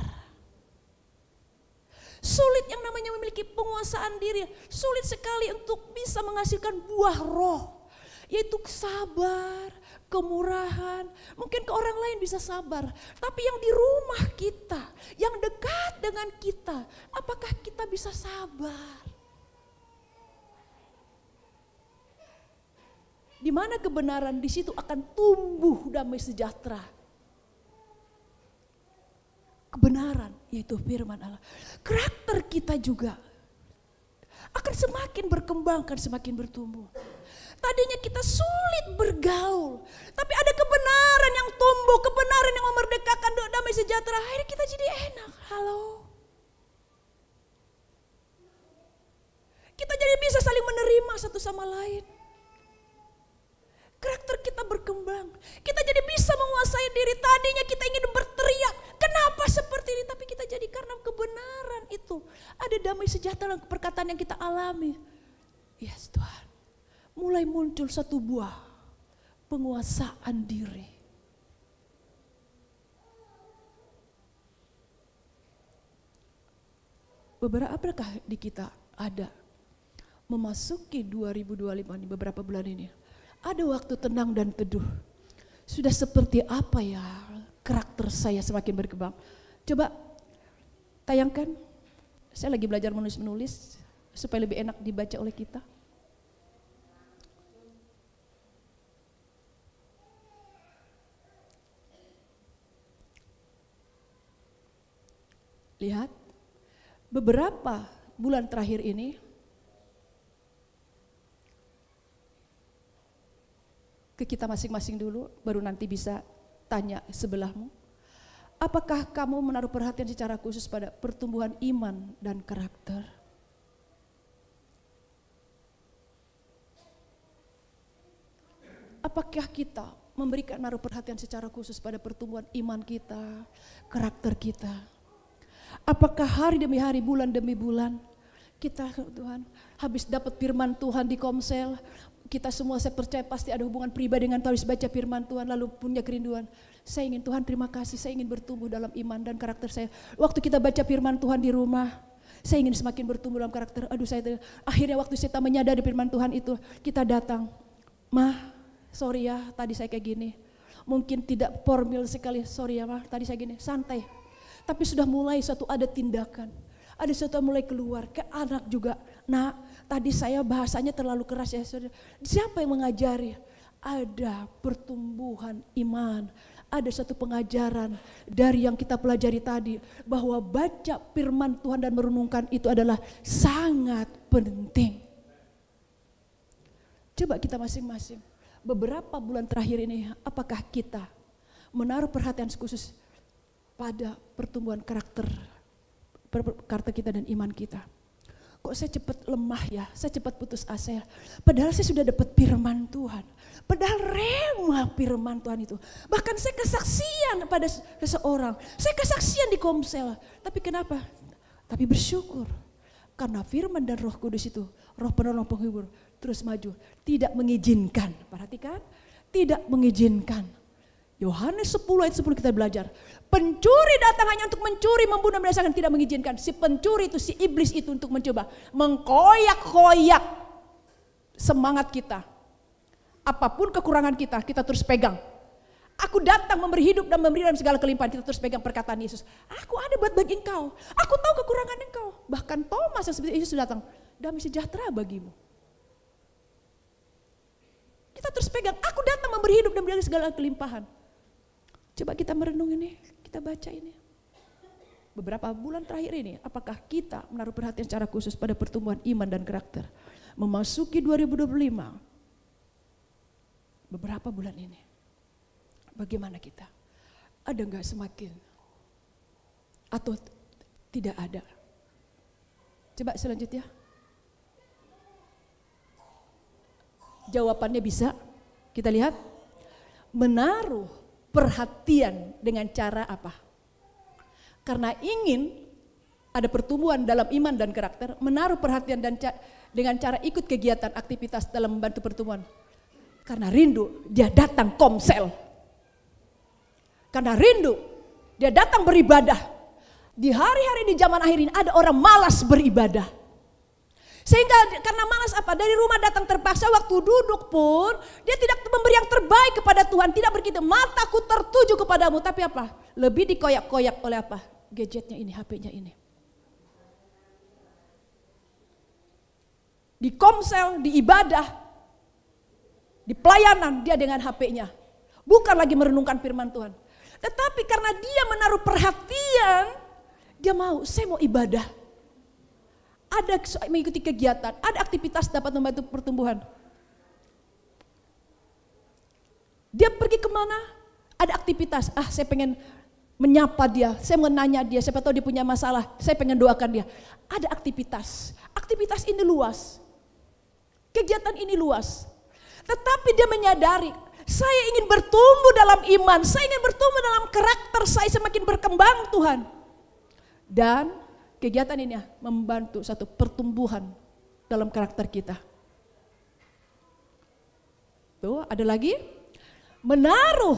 Speaker 2: Sulit yang namanya memiliki penguasaan diri, sulit sekali untuk bisa menghasilkan buah roh, yaitu sabar, kemurahan. Mungkin ke orang lain bisa sabar, tapi yang di rumah kita, yang dekat dengan kita, apakah kita bisa sabar? Di mana kebenaran, di situ akan tumbuh damai sejahtera. Kebenaran, yaitu firman Allah. Karakter kita juga akan semakin berkembang, akan semakin bertumbuh. Tadinya kita sulit damai sejahtera, akhirnya kita jadi enak. Halo. Kita jadi bisa saling menerima satu sama lain. Karakter kita berkembang. Kita jadi bisa menguasai diri. Tadinya kita ingin berteriak. Kenapa seperti ini? Tapi kita jadi karena kebenaran itu. Ada damai sejahtera perkataan yang kita alami. Yes Tuhan. Mulai muncul satu buah penguasaan diri. Beberapa di kita ada memasuki 2025 ini, beberapa bulan ini. Ada waktu tenang dan teduh. Sudah seperti apa ya karakter saya semakin berkembang. Coba tayangkan. Saya lagi belajar menulis supaya lebih enak dibaca oleh kita. Lihat, beberapa bulan terakhir ini ke kita masing-masing dulu, baru nanti bisa tanya sebelahmu. Apakah kamu menaruh perhatian secara khusus pada pertumbuhan iman dan karakter? Apakah kita memberikan naruh perhatian secara khusus pada pertumbuhan iman kita, karakter kita? Apakah hari demi hari, bulan demi bulan, kita Tuhan habis dapat firman Tuhan di Komsel, kita semua saya percaya pasti ada hubungan pribadi dengan habis baca firman Tuhan lalu punya kerinduan. Saya ingin Tuhan terima kasih, saya ingin bertumbuh dalam iman dan karakter saya. Waktu kita baca firman Tuhan di rumah, saya ingin semakin bertumbuh dalam karakter. Akhirnya waktu kita menyadari firman Tuhan itu, kita datang. Sorry ya tadi saya kayak gini. Mungkin tidak formal sekali, sorry ya tadi saya gini, santai. Tapi sudah mulai ada tindakan. Ada sesuatu mulai keluar, ke anak juga. Tadi saya bahasanya terlalu keras ya. Siapa yang mengajari? Ada pertumbuhan iman. Ada satu pengajaran dari yang kita pelajari tadi. Bahwa baca firman Tuhan dan merenungkan itu adalah sangat penting. Coba kita masing-masing. Beberapa bulan terakhir ini apakah kita menaruh perhatian khusus pada pertumbuhan karakter kita dan iman kita? Kok saya cepat lemah ya, saya cepat putus asa ya. Padahal saya sudah dapat firman Tuhan. Padahal rema firman Tuhan itu. Bahkan saya kesaksian pada seseorang. Saya kesaksian di Komsel. Tapi kenapa? Tapi bersyukur. Karena firman dan Roh Kudus itu, Roh penolong penghibur, terus maju. Tidak mengizinkan, perhatikan, tidak mengizinkan. Yohanes 10 ayat 10 kita belajar. Pencuri datang hanya untuk mencuri, membunuh, membinasakan, tidak mengizinkan. Si pencuri itu, si iblis itu untuk mencoba mengkoyak-koyak semangat kita. Apapun kekurangan kita, kita terus pegang. Aku datang memberi hidup dan memberi dalam segala kelimpahan, kita terus pegang perkataan Yesus. Aku ada buat bagi engkau, aku tahu kekurangan engkau. Bahkan Thomas yang seperti Yesus datang, damai sejahtera bagimu. Kita terus pegang, aku datang memberi hidup dan memberi segala kelimpahan. Coba kita merenung ini, kita baca ini. Beberapa bulan terakhir ini, apakah kita menaruh perhatian secara khusus pada pertumbuhan iman dan karakter? Memasuki 2025, beberapa bulan ini, bagaimana kita? Ada enggak semakin? Atau tidak ada? Coba selanjutnya. Jawabannya bisa, kita lihat. Menaruh perhatian dengan cara apa? Karena ingin ada pertumbuhan dalam iman dan karakter, menaruh perhatian dan dengan cara ikut kegiatan aktivitas dalam membantu pertumbuhan. Karena rindu, dia datang Komsel. Karena rindu, dia datang beribadah. Di hari-hari di zaman akhir ini ada orang malas beribadah. Sehingga karena malas apa? Dari rumah datang terpaksa, waktu duduk pun dia tidak memberi yang terbaik kepada Tuhan. Tidak begitu, mataku tertuju kepadamu. Tapi apa? Lebih dikoyak-koyak oleh apa? Gadgetnya ini, HP-nya ini. Di Komsel, di ibadah, di pelayanan dia dengan HP-nya. Bukan lagi merenungkan firman Tuhan. Tetapi karena dia menaruh perhatian, dia mau, saya mau ibadah. Ada mengikuti kegiatan, ada aktivitas dapat membantu pertumbuhan. Dia pergi kemana? Ada aktivitas, saya pengen menyapa dia, saya menanya dia, siapa tahu dia punya masalah, saya pengen doakan dia. Ada aktivitas, aktivitas ini luas, kegiatan ini luas. Tetapi dia menyadari, saya ingin bertumbuh dalam iman, saya ingin bertumbuh dalam karakter saya semakin berkembang Tuhan. Dan kegiatan ini membantu satu pertumbuhan dalam karakter kita. Tuh, ada lagi, menaruh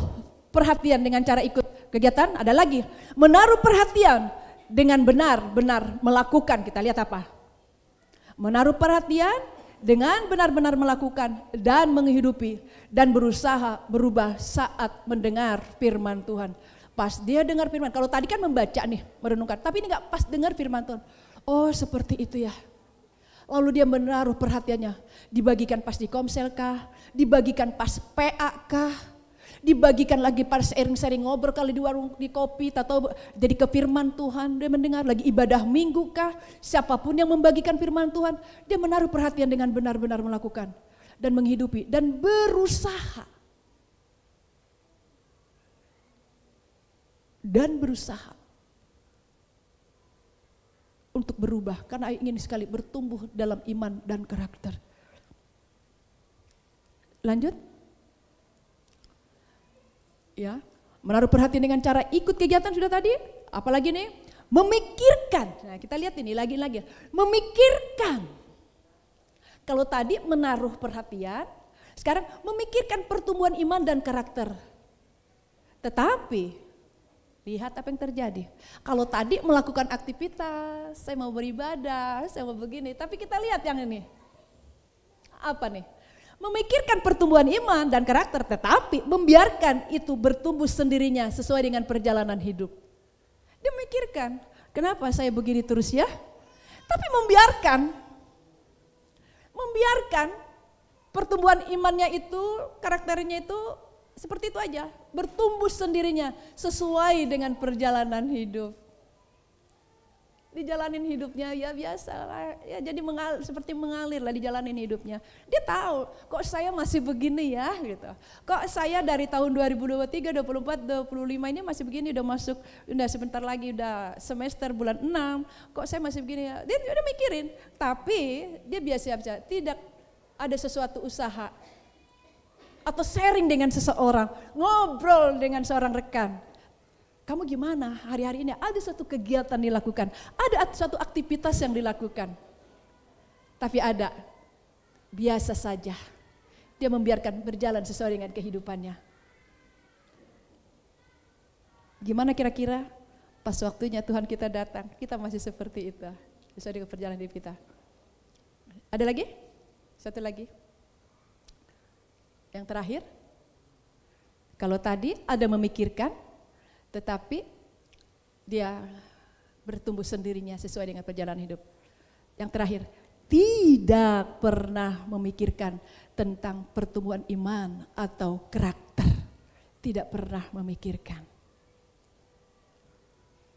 Speaker 2: perhatian dengan cara ikut kegiatan, ada lagi. Menaruh perhatian dengan benar-benar melakukan, kita lihat apa? Menaruh perhatian dengan benar-benar melakukan dan menghidupi dan berusaha berubah saat mendengar firman Tuhan. Pas dia dengar firman, kalau tadi kan membaca nih, merenungkan, tapi ini gak pas dengar firman Tuhan. Oh seperti itu ya. Lalu dia menaruh perhatiannya, dibagikan pas di komsel kah, dibagikan pas PA kah, dibagikan lagi pas sharing-sharing ngobrol kali di warung, di kopi, atau jadi ke firman Tuhan, dia mendengar lagi ibadah minggu kah, siapapun yang membagikan firman Tuhan, dia menaruh perhatian dengan benar-benar melakukan dan menghidupi dan berusaha. Dan berusaha untuk berubah karena ingin sekali bertumbuh dalam iman dan karakter. Lanjut. Ya, menaruh perhatian dengan cara ikut kegiatan sudah tadi. Apalagi nih? Memikirkan. Nah, kita lihat ini lagi-lagi. Memikirkan. Kalau tadi menaruh perhatian, sekarang memikirkan pertumbuhan iman dan karakter. Tetapi lihat apa yang terjadi. Kalau tadi melakukan aktivitas, saya mau beribadah, saya mau begini. Tapi kita lihat yang ini. Apa nih? Memikirkan pertumbuhan iman dan karakter, tetapi membiarkan itu bertumbuh sendirinya sesuai dengan perjalanan hidup. Dia memikirkan, kenapa saya begini terus ya? Tapi membiarkan pertumbuhan imannya itu, karakternya itu seperti itu aja, bertumbuh sendirinya sesuai dengan perjalanan hidup. Dijalanin hidupnya ya biasa lah, ya jadi seperti mengalir lah dijalanin hidupnya. Dia tahu kok saya masih begini ya gitu. Kok saya dari tahun 2023, 24, 25 ini masih begini, udah sebentar lagi udah semester bulan 6. Kok saya masih begini ya. Dia udah mikirin, tapi dia biasa-biasa, tidak ada sesuatu usaha atau sharing dengan seseorang, ngobrol dengan seorang rekan. Kamu gimana hari-hari ini? Ada suatu kegiatan dilakukan, ada suatu aktivitas yang dilakukan. Tapi ada, biasa saja. Dia membiarkan berjalan sesuai dengan kehidupannya. Gimana kira-kira pas waktunya Tuhan kita datang, kita masih seperti itu, sesuai dengan perjalanan hidup kita. Ada lagi? Satu lagi. Yang terakhir, kalau tadi ada memikirkan, tetapi dia bertumbuh sendirinya sesuai dengan perjalanan hidup. Yang terakhir, tidak pernah memikirkan tentang pertumbuhan iman atau karakter. Tidak pernah memikirkan.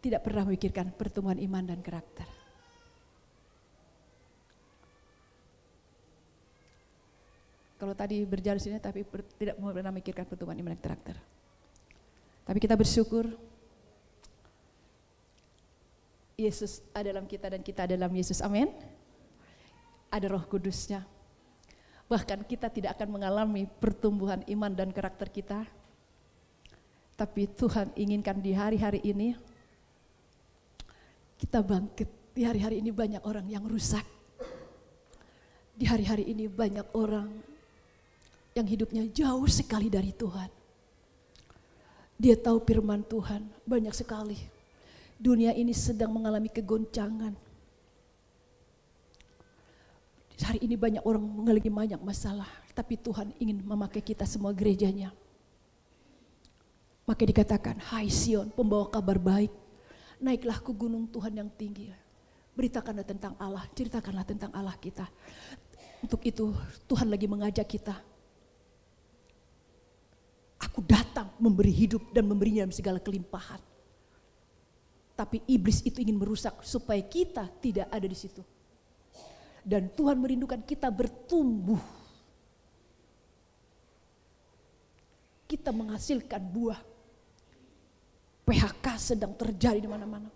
Speaker 2: Tidak pernah memikirkan pertumbuhan iman dan karakter. Kalau tadi berjalan sini tapi tidak pernah memikirkan pertumbuhan iman dan karakter. Tapi kita bersyukur Yesus ada dalam kita dan kita ada dalam Yesus, amin. Ada Roh Kudusnya. Bahkan kita tidak akan mengalami pertumbuhan iman dan karakter kita. Tapi Tuhan inginkan di hari-hari ini kita bangkit. Di hari-hari ini banyak orang yang rusak. Di hari-hari ini banyak orang yang hidupnya jauh sekali dari Tuhan. Dia tahu firman Tuhan banyak sekali. Dunia ini sedang mengalami kegoncangan. Hari ini banyak orang mengalami banyak masalah. Tapi Tuhan ingin memakai kita semua gerejanya. Maka dikatakan, hai Sion, pembawa kabar baik. Naiklah ke gunung Tuhan yang tinggi. Beritakanlah tentang Allah, ceritakanlah tentang Allah kita. Untuk itu Tuhan lagi mengajak kita. Aku datang memberi hidup dan memberinya dalam segala kelimpahan. Tapi iblis itu ingin merusak supaya kita tidak ada di situ. Dan Tuhan merindukan kita bertumbuh. Kita menghasilkan buah. PHK PHK sedang terjadi di mana-mana.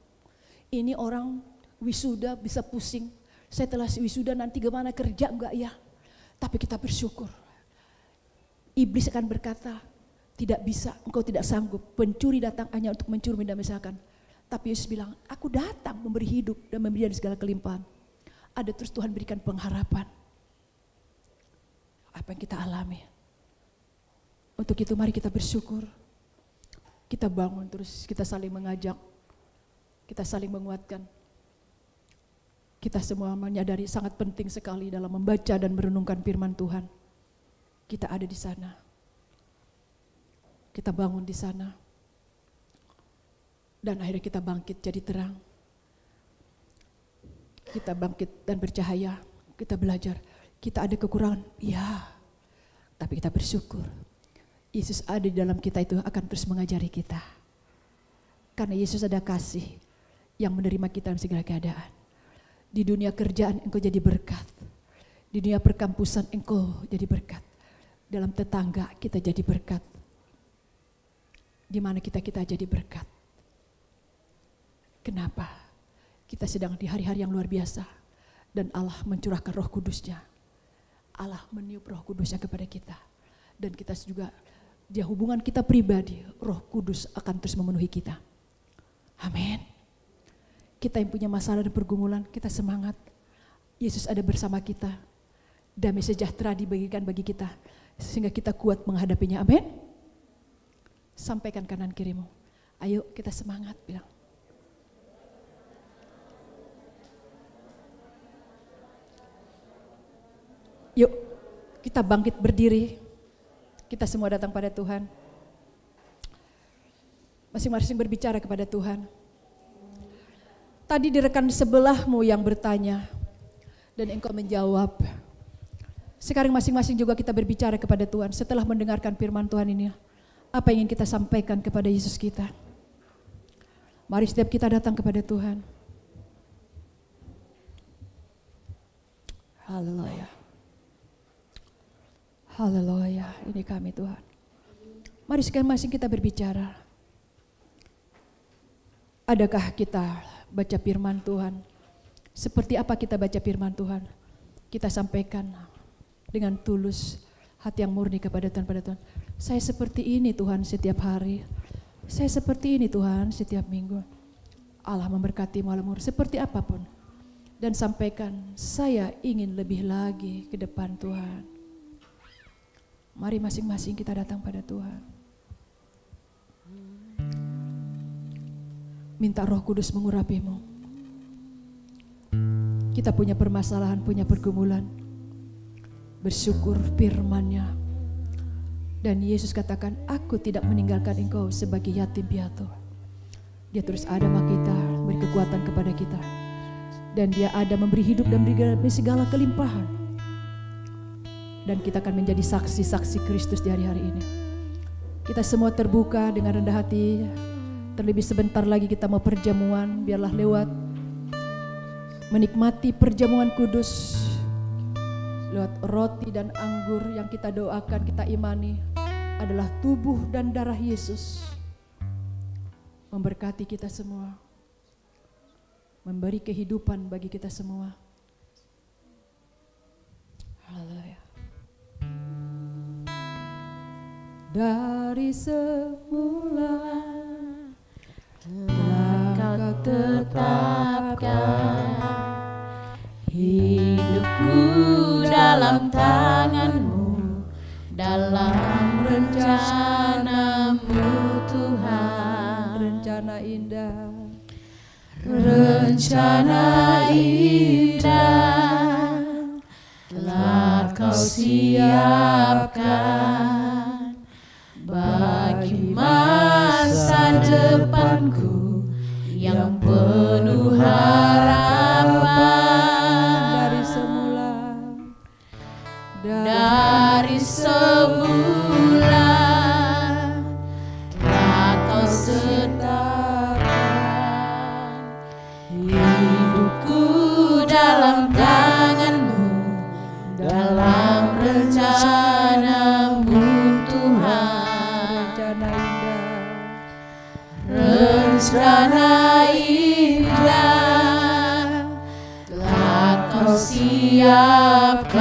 Speaker 2: Ini orang wisuda bisa pusing. Setelah wisuda nanti gimana, kerja enggak ya? Tapi kita bersyukur. Iblis akan berkata, tidak bisa, engkau tidak sanggup. Pencuri datang hanya untuk mencuri dan membinasakan. Tapi Yesus bilang, aku datang memberi hidup dan memberi dari segala kelimpahan. Ada terus Tuhan berikan pengharapan. Apa yang kita alami. Untuk itu mari kita bersyukur. Kita bangun terus, kita saling mengajak. Kita saling menguatkan. Kita semua menyadari sangat penting sekali dalam membaca dan merenungkan firman Tuhan. Kita ada di sana. Kita bangun di sana. Dan akhirnya kita bangkit jadi terang. Kita bangkit dan bercahaya. Kita belajar. Kita ada kekurangan. Ya. Tapi kita bersyukur. Yesus ada di dalam kita itu akan terus mengajari kita. Karena Yesus ada kasih yang menerima kita dalam segala keadaan. Di dunia kerjaan engkau jadi berkat. Di dunia perkampusan engkau jadi berkat. Dalam tetangga kita jadi berkat. Di mana kita jadi berkat. Kenapa? Kita sedang di hari-hari yang luar biasa. Dan Allah mencurahkan Roh Kudus-Nya. Allah meniup Roh Kudus-Nya kepada kita. Dan kita juga, di hubungan kita pribadi, Roh Kudus akan terus memenuhi kita. Amin. Kita yang punya masalah dan pergumulan, kita semangat. Yesus ada bersama kita. Damai sejahtera dibagikan bagi kita. Sehingga kita kuat menghadapinya. Amin. Sampaikan kanan kirimu. Ayo kita semangat, bilang. Yuk kita bangkit berdiri. Kita semua datang pada Tuhan. Masing-masing berbicara kepada Tuhan. Tadi di rekan sebelahmu yang bertanya dan engkau menjawab. Sekarang masing-masing juga kita berbicara kepada Tuhan setelah mendengarkan firman Tuhan ini. Apa yang ingin kita sampaikan kepada Yesus kita? Mari setiap kita datang kepada Tuhan. Haleluya. Haleluya, ini kami Tuhan. Mari masing-masing kita berbicara. Adakah kita baca firman Tuhan? Seperti apa kita baca firman Tuhan? Kita sampaikan dengan tulus, hati yang murni kepada Tuhan. Saya seperti ini Tuhan setiap hari. Saya seperti ini Tuhan setiap minggu. Allah memberkati malam seperti apapun. Dan sampaikan, saya ingin lebih lagi ke depan Tuhan. Mari masing-masing kita datang pada Tuhan. Minta Roh Kudus mengurapimu. Kita punya permasalahan, punya pergumulan. Bersyukur firman-Nya. Dan Yesus katakan, aku tidak meninggalkan engkau sebagai yatim piatu. Dia terus ada sama kita, beri kekuatan kepada kita. Dan dia ada memberi hidup dan memberi segala kelimpahan. Dan kita akan menjadi saksi-saksi Kristus di hari-hari ini. Kita semua terbuka dengan rendah hati. Terlebih sebentar lagi kita mau perjamuan, biarlah lewat menikmati perjamuan kudus. Lewat roti dan anggur yang kita doakan, kita imani adalah tubuh dan darah Yesus. Memberkati kita semua. Memberi kehidupan bagi kita semua. Haleluya. Dari semula telah Kau tetapkan
Speaker 3: hidupku dalam tangan-Mu, dalam rencana-Mu Tuhan.
Speaker 2: Rencana indah,
Speaker 3: rencana indah telah Kau siapkan bagi masa depanku yang penuh harapan. Dari semula telah Kau sertakan hidupku dalam tangan-Mu, dalam rencana-Mu Tuhan.
Speaker 2: rencana indah,
Speaker 3: rencana indah telah Kau siapkan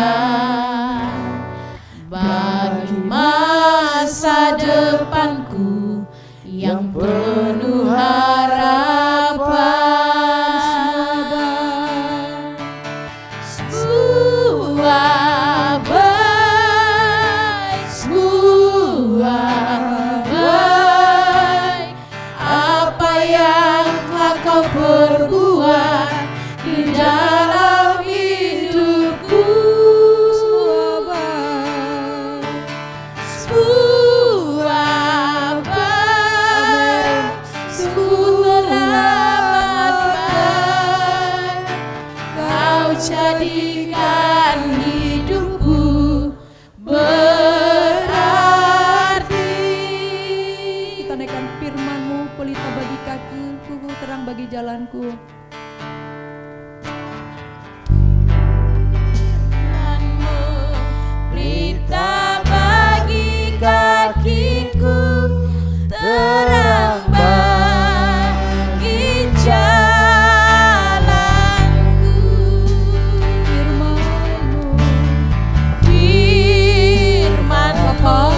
Speaker 3: bagi masa depanku yang penuh harapan. Semua baik, apa yang telah Kau perbuat di dalam hidupku. Semua baik, Kau jadikan hidupku berarti.
Speaker 2: Kita naikkan firman-Mu, pelita bagi kakiku, terang bagi jalanku.
Speaker 3: Pelita bagi kakiku, terang bagi jalanku. Firman-Mu,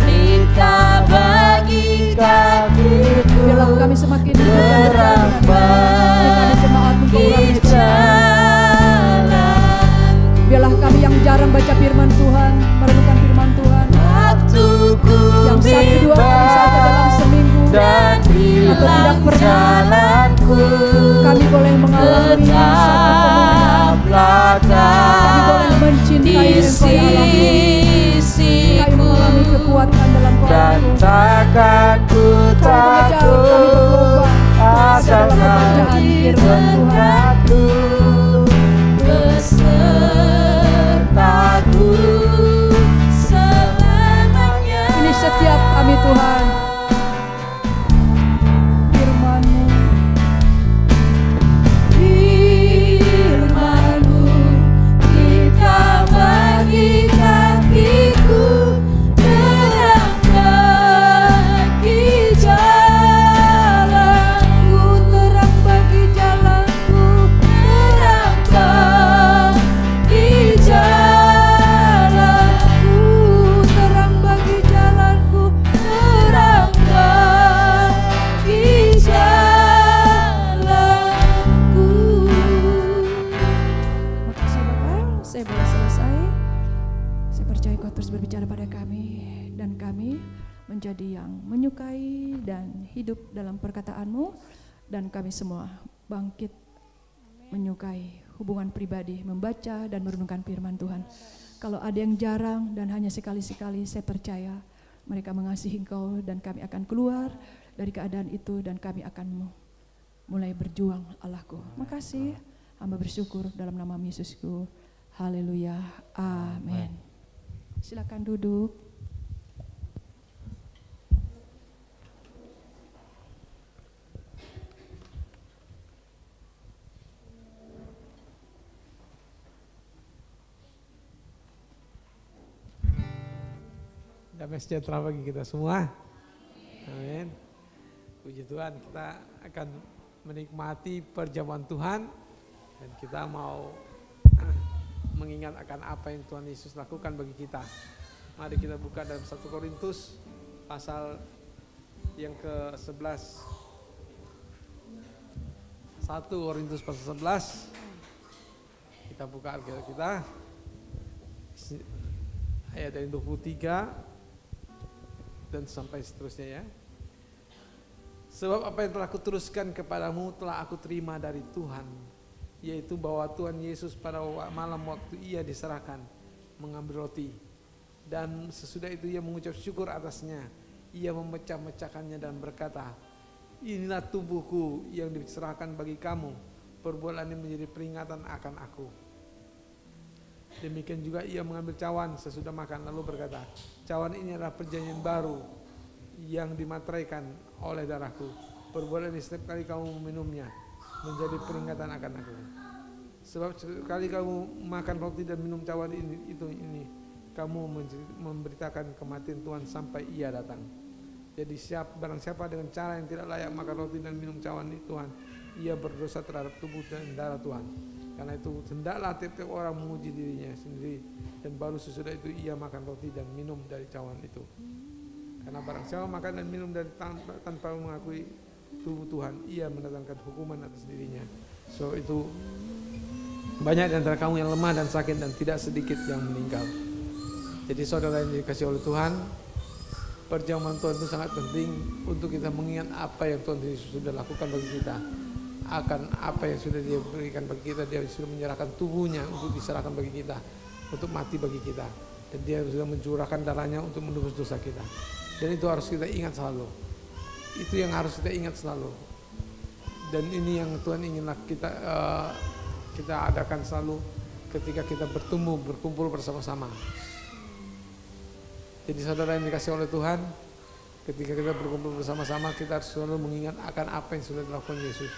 Speaker 3: pelita bagi kakiku,
Speaker 2: Biarlah kami semakin
Speaker 3: terang bagi jalanku.
Speaker 2: Biarlah kami yang jarang baca firman Tuhan, merenungkan firman Tuhan,
Speaker 3: Waktuku
Speaker 2: yang satu dua kali saja dalam seminggu
Speaker 3: dan
Speaker 2: atau tidak
Speaker 3: hilang
Speaker 2: pernah,
Speaker 3: jalanku.
Speaker 2: kami boleh mengalami satu pemulihan. Kami boleh mencintai Engkau ya Allah. Kami mengalami kekuatan dalam
Speaker 3: Dan
Speaker 2: Kau.
Speaker 3: takkan ku
Speaker 2: Kami mengejar, kami berlomba dalam pembacaan firman Tuhan.
Speaker 3: Besertaku selamanya.
Speaker 2: Ini setiap kami Tuhan, firman-Mu,
Speaker 3: Firman-Mu, pelita bagi kakiku, terang bagi jalanku.
Speaker 2: terang bagi jalanku.
Speaker 3: Terang bagi jalanku,
Speaker 2: Terang bagi jalanku.
Speaker 3: terang bagi jalanku.
Speaker 2: Makasih Bapak, saya boleh selesai. Saya percaya Kau terus berbicara pada kami, dan kami menjadi yang menyukai dan hidup dalam perkataan-Mu, dan kami semua bangkit menyukai hubungan pribadi, membaca dan merenungkan firman Tuhan. Kalau ada yang jarang dan hanya sekali-sekali, saya percaya mereka mengasihi Engkau, dan kami akan keluar dari keadaan itu, dan kami akan mulai berjuang, Allahku. Makasih, hamba bersyukur dalam nama Yesusku. Haleluya, amin. Silakan duduk.
Speaker 4: Damai sejahtera bagi kita semua. Amin. Puji Tuhan, kita akan menikmati perjamuan Tuhan dan kita mau mengingat akan apa yang Tuhan Yesus lakukan bagi kita. Mari kita buka dalam 1 Korintus pasal yang ke-11. 1 Korintus pasal 11. Kita buka Alkitab kita. Ayat dari 23 dan sampai seterusnya ya. Sebab apa yang telah kuteruskan kepadamu telah aku terima dari Tuhan, yaitu bahwa Tuhan Yesus pada malam waktu ia diserahkan mengambil roti, dan sesudah itu ia mengucap syukur atasnya, ia memecah-mecahkannya dan berkata, inilah tubuhku yang diserahkan bagi kamu, perbuatlah ini menjadi peringatan akan aku. Demikian juga ia mengambil cawan sesudah makan lalu berkata, cawan ini adalah perjanjian baru yang dimateraikan oleh darahku. Perbuatlah ini setiap kali kamu meminumnya menjadi peringatan akan aku. Sebab sekali kamu makan roti dan minum cawan ini kamu memberitakan kematian Tuhan sampai ia datang. Jadi barang siapa dengan cara yang tidak layak makan roti dan minum cawan Tuhan, ia berdosa terhadap tubuh dan darah Tuhan. Karena itu hendaklah tiap-tiap orang menguji dirinya sendiri, dan baru sesudah itu ia makan roti dan minum dari cawan itu. Karena barang siapa makan dan minum dari tanpa mengakui tubuh Tuhan, ia mendatangkan hukuman atas dirinya. So itu banyak di antara kamu yang lemah dan sakit, dan tidak sedikit yang meninggal. Jadi saudara yang dikasihi oleh Tuhan, perjamuan Tuhan itu sangat penting untuk kita mengingat apa yang Tuhan Yesus sudah lakukan bagi kita, akan apa yang sudah Dia berikan bagi kita. Dia sudah menyerahkan tubuhnya untuk diserahkan bagi kita, untuk mati bagi kita, dan Dia sudah mencurahkan darahnya untuk menebus dosa kita. Dan itu harus kita ingat selalu. Itu yang harus kita ingat selalu. Dan ini yang Tuhan inginlah kita adakan selalu ketika kita berkumpul bersama-sama. Jadi saudara yang dikasihi oleh Tuhan, ketika kita berkumpul bersama-sama, kita harus selalu mengingat akan apa yang sudah dilakukan Yesus.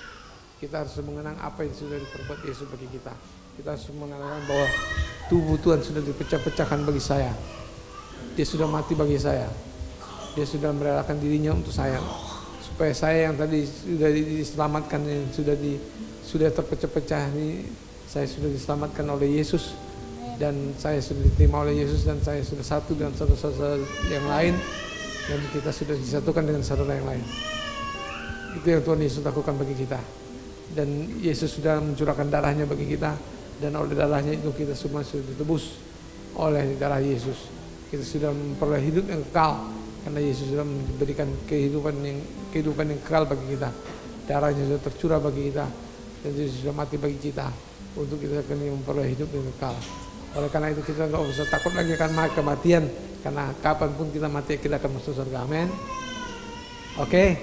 Speaker 4: Kita harus mengenang apa yang sudah diperbuat Yesus bagi kita. Kita harus mengenang bahwa tubuh Tuhan sudah dipecah-pecahkan bagi saya. Dia sudah mati bagi saya. Dia sudah merelakan dirinya untuk saya, supaya saya yang tadi sudah diselamatkan, yang sudah terpecah-pecah ini, saya sudah diselamatkan oleh Yesus, dan saya sudah diterima oleh Yesus, dan saya sudah satu dengan saudara-saudara yang lain, dan kita sudah disatukan dengan saudara yang lain. Itu yang Tuhan Yesus lakukan bagi kita, dan Yesus sudah mencurahkan darahnya bagi kita, dan oleh darahnya itu kita semua sudah ditebus oleh darah Yesus. Kita sudah memperoleh hidup yang kekal, karena Yesus sudah memberikan kehidupan yang kekal bagi kita. Darahnya sudah tercurah bagi kita, dan Yesus sudah mati bagi kita untuk kita akan memperoleh hidup yang kekal. Oleh karena itu kita nggak usah takut lagi akan kematian, karena kapanpun kita mati kita akan masuk surga. Amin. Oke.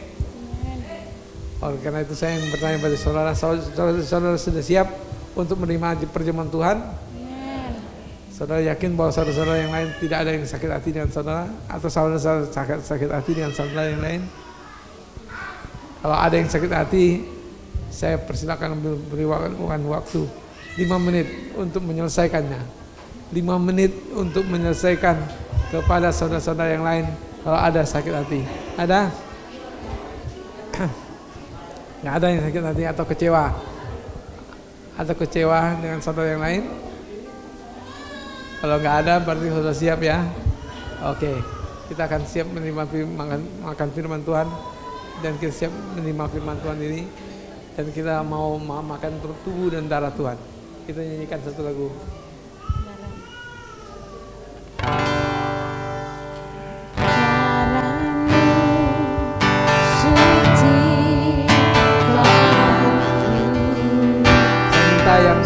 Speaker 4: Oleh karena itu saya yang bertanya pada saudara sudah siap untuk menerima perjamuan Tuhan? Saudara yakin bahwa saudara-saudara yang lain tidak ada yang sakit hati dengan saudara, atau saudara sakit hati dengan saudara yang lain? Kalau ada yang sakit hati, saya persilakan berikan waktu 5 menit untuk menyelesaikannya. 5 menit untuk menyelesaikan kepada saudara-saudara yang lain kalau ada sakit hati. Ada? Nggak ada yang sakit hati atau kecewa? Atau kecewa dengan saudara yang lain? Kalau nggak ada berarti sudah siap ya. Oke, kita akan siap menerima makan firman Tuhan, dan kita siap menerima firman Tuhan ini, dan kita mau makan tubuh dan darah Tuhan. Kita nyanyikan satu lagu. Cinta yang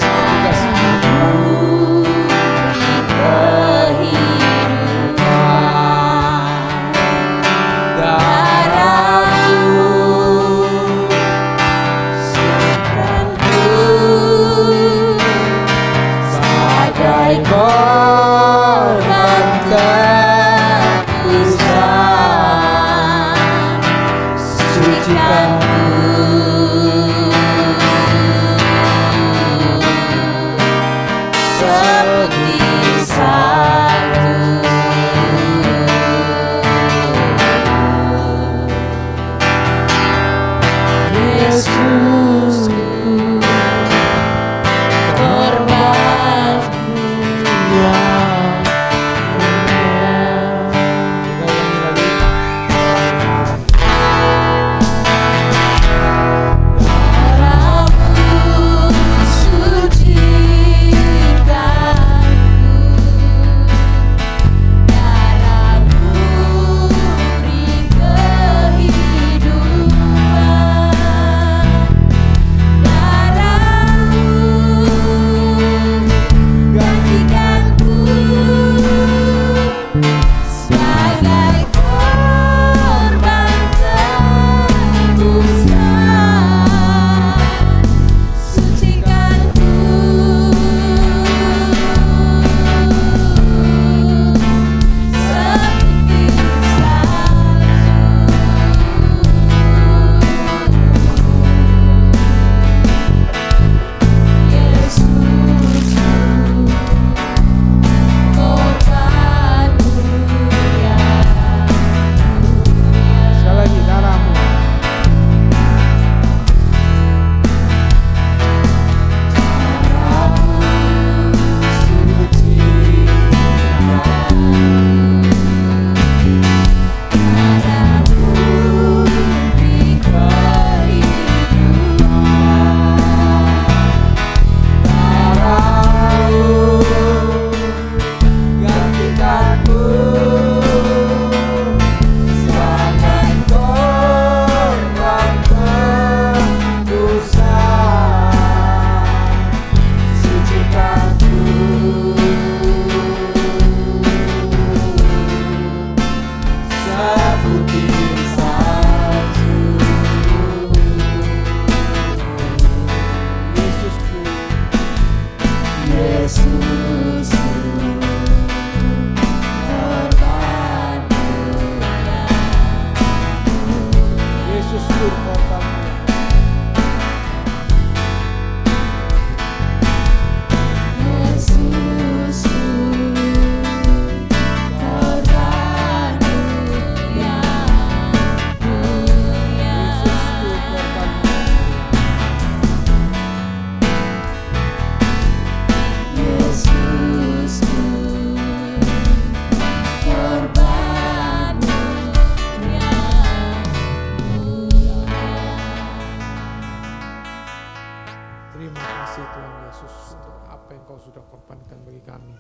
Speaker 4: kami.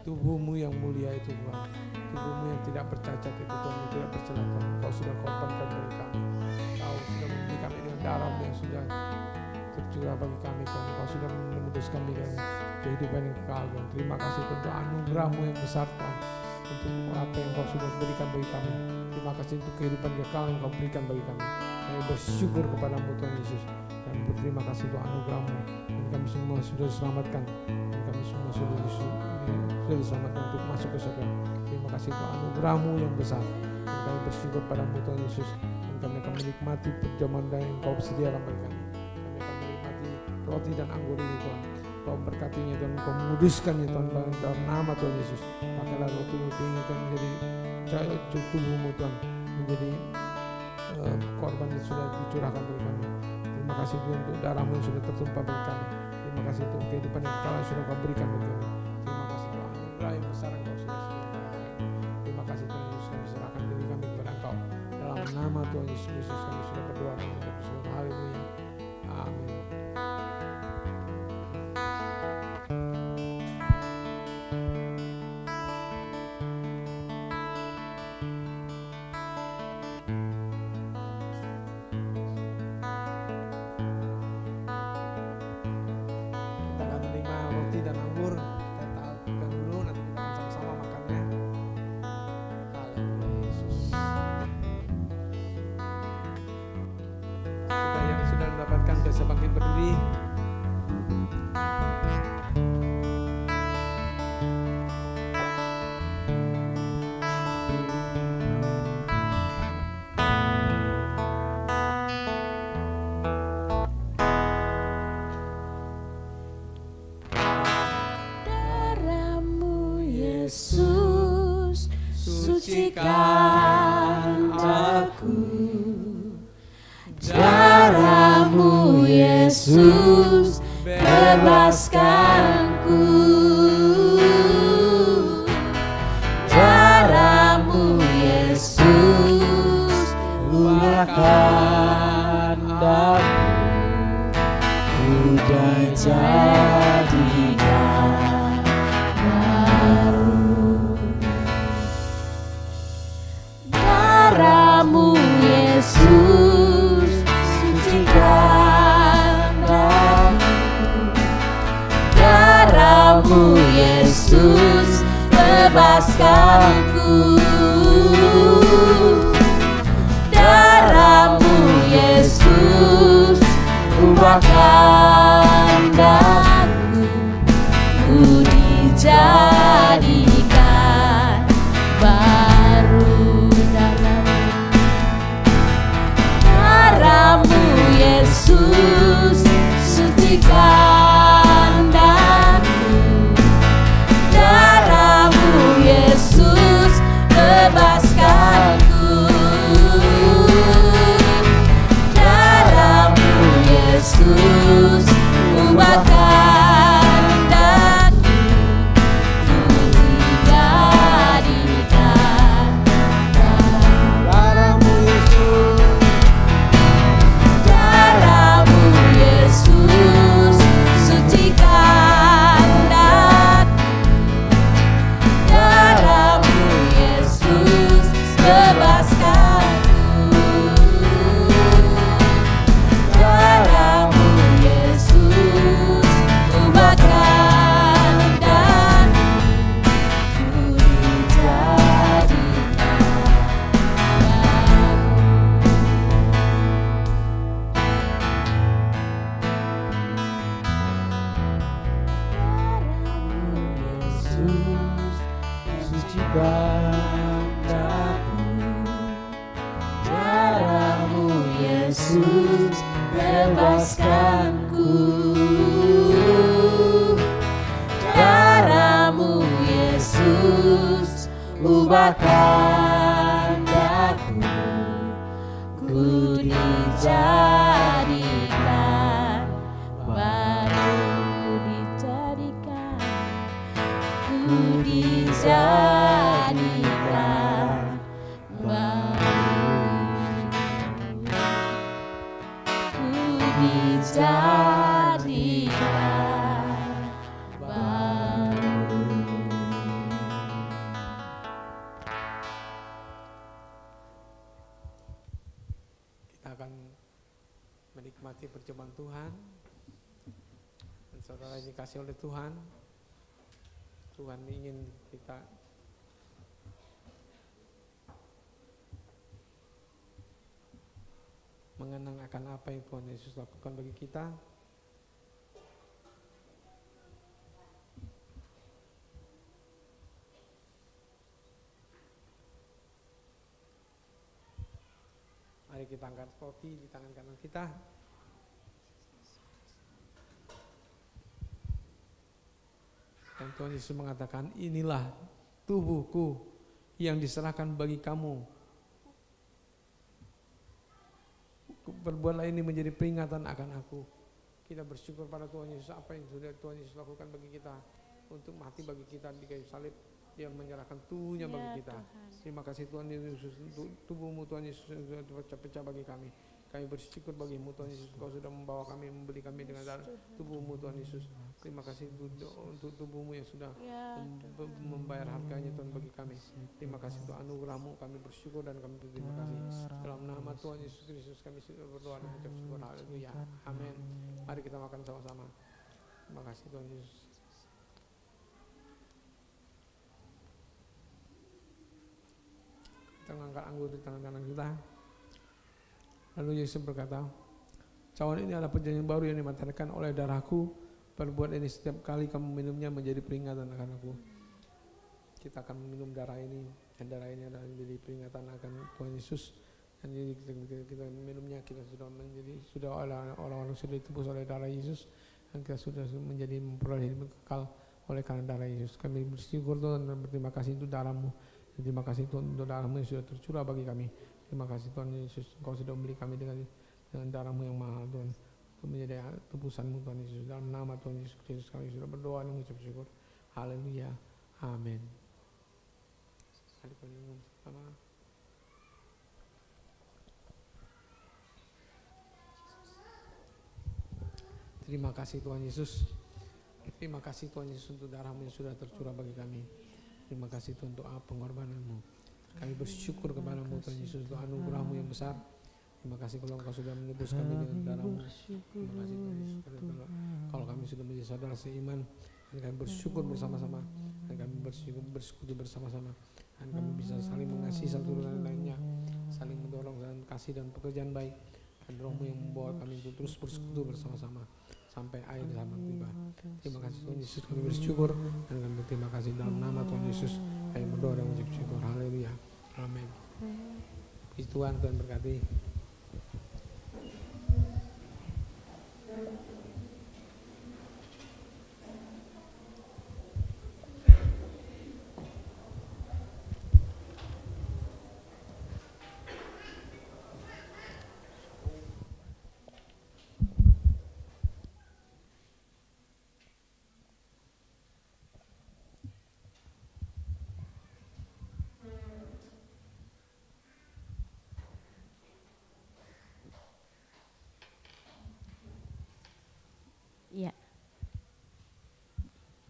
Speaker 4: Tubuhmu yang mulia itu Tuhan, tubuhmu yang tidak bercacat itu Tuhan, yang tidak bercela Tuhan, Kau sudah korbankan bagi kami. Kau sudah membeli kami dengan darah-Mu yang sudah tercurah bagi kami Tuhan. Kau sudah menebus kami dengan kehidupan yang kekal Tuhan. Terima kasih untuk anugerah-Mu yang besar Tuhan, untuk apa yang Kau sudah berikan bagi kami. Terima kasih untuk kehidupan kekal yang Kau berikan bagi kami. Kami bersyukur kepada-Mu Tuhan Yesus, dan berterima kasih untuk anugerah-Mu, dan kami semua sudah diselamatkan, dan kami semua sudah diselamatkan untuk masuk ke surga. Terima kasih untuk anugerah-Mu yang besar, dan kami bersyukur pada-Mu Tuhan Yesus, dan kami akan menikmati perjamuan yang Kau sediakan bagi kami. Kami akan menikmati roti dan anggur ini Tuhan. Kau berkatinya Tuhan, Kau menguduskannya Tuhan dalam nama Tuhan Yesus. Pakailah roti-roti ini Tuhan menjadi tubuh-Mu Tuhan, menjadi korban yang sudah dicurahkan bagi kami. Terima kasih Tuhan untuk darah-Mu yang sudah tertumpah bagi kami. Terima kasih untuk kehidupan yang kekal yang sudah Kau berikan bagi kami. Terima kasih Tuhan, anugerah yang besar yang Kau sudah sediakan bagi kami. Terima kasih Tuhan Yesus, kami serahkan diri kami kepada Engkau. Dalam nama Tuhan Yesus Kristus kami sudah berdoa dan mengucap syukur. Haleluya. Amin. Bisa bangkit berdiri.
Speaker 3: Darah-Mu Yesus, sucikan aku. Darah-Mu Yesus, bebaskanku. Darah-Mu Yesus, ubahkan aku. Ku dijadikan baru. Darah-Mu Yesus, darah-Mu Yesus, bebaskanku. Darah-Mu Yesus, ubahkan aku. Ku dijadikan baru. Darah-Mu Yesus, sucikan aku. Darah-Mu Yesus, bebaskanku. Darah-Mu Yesus, ubahkan aku. Ku dijadikan baru.
Speaker 4: Darah-Mu Yesus,
Speaker 3: Darah-Mu Yesus, sucikan aku. Darah-Mu Yesus, bebaskanku. Darah-Mu Yesus, ubahkan aku. Ku dijadikan baru.
Speaker 4: Yesus, sucikan aku.
Speaker 3: Darah-Mu Yesus, bebaskanku. Darah-Mu Yesus, ubahkan aku. Ku dijadikan baru. Ku dijadikan baru. Ku dijadikan baru.
Speaker 4: menikmati perjamuan Tuhan. Dan saudara dikasih oleh Tuhan, Tuhan ingin kita mengenang akan apa yang Tuhan Yesus lakukan bagi kita. Mari kita angkat roti di tangan kanan kita. Dan Tuhan Yesus mengatakan, inilah tubuhku yang diserahkan bagi kamu. Berbuatlah ini menjadi peringatan akan aku. Kita bersyukur pada Tuhan Yesus apa yang sudah Tuhan Yesus lakukan bagi kita. Untuk mati bagi kita di kayu salib. Dia menyerahkan tubuhnya bagi kita.
Speaker 1: Tuhan.
Speaker 4: Terima kasih Tuhan Yesus untuk tubuhmu Tuhan Yesus yang sudah terpecah-pecah bagi kami. Kami bersyukur bagimu Tuhan Yesus, Kau sudah membawa kami, membeli kami dengan darah tubuhmu Tuhan Yesus. Terima kasih untuk tubuhmu yang sudah membayar harganya Tuhan bagi kami. Terima kasih untuk anugerahmu, kami bersyukur dan kami berterima kasih. Dalam nama Tuhan Yesus Kristus kami sudah berdoa dan mengucap syukur. Haleluya. Amin. Mari kita makan sama-sama. Terima kasih Tuhan Yesus. Kita angkat anggur di tangan kanan kita. Lalu Yesus berkata, cawan ini adalah perjanjian baru yang dimatahkan oleh darahku. Perbuat ini setiap kali kamu minumnya menjadi peringatan akan aku. Kita akan minum darah ini, dan darah ini adalah menjadi peringatan akan Tuhan Yesus. Dan jadi kita minumnya, kita sudah orang-orang sudah ditebus oleh darah Yesus, dan kita sudah menjadi memperoleh hidup kekal oleh karena darah Yesus. Kami bersyukur Tuhan dan berterima kasih untuk darah-Mu. Terima kasih Tuhan untuk darah-Mu yang sudah tercurah bagi kami. Terima kasih Tuhan Yesus, Engkau sudah membeli kami dengan darah-Mu yang mahal Tuhan, untuk menjadi tebusan-Mu Tuhan Yesus. Dalam nama Tuhan Yesus Kristus kami sudah berdoa dan mengucap syukur. Haleluya. Amin. Terima kasih Tuhan Yesus. Terima kasih Tuhan Yesus untuk darah-Mu yang sudah tercurah bagi kami. Terima kasih Tuhan untuk pengorbanan-Mu. Kami bersyukur kepada-Mu Tuhan Yesus untuk anugerah-Mu yang besar. Terima kasih kalau Engkau sudah menebus kami dengan darah-Mu. Terima kasih Tuhan Yesus. Kalau kami sudah menjadi saudara seiman, dan kami bersyukur bersama-sama, dan kami bersekutu bersama-sama, dan kami bisa saling mengasihi satu dengan lainnya, saling mendorong dan kasih dan pekerjaan baik. Dan Roh-Mu yang membawa kami untuk terus bersekutu bersama-sama sampai akhir zaman tiba. Terima kasih Tuhan Yesus, kami bersyukur dan kami berterima kasih dalam nama Tuhan Yesus. Kami berdoa dan mengucap syukur. Haleluya. Amin. Puji Tuhan, Tuhan berkati.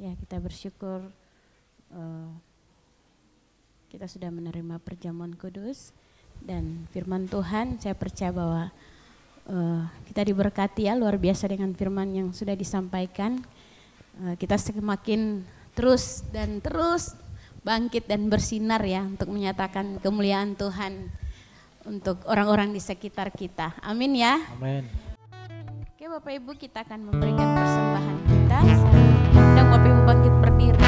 Speaker 1: Ya, kita bersyukur kita sudah menerima perjamuan kudus dan firman Tuhan. Saya percaya bahwa kita diberkati ya luar biasa dengan firman yang sudah disampaikan. Kita semakin terus bangkit dan bersinar ya untuk menyatakan kemuliaan Tuhan untuk orang-orang di sekitar kita. Amin ya.
Speaker 3: Amin.
Speaker 1: Oke Bapak Ibu, kita akan memberikan persembahan kita. Undang Bapak Ibu bangkit berdiri.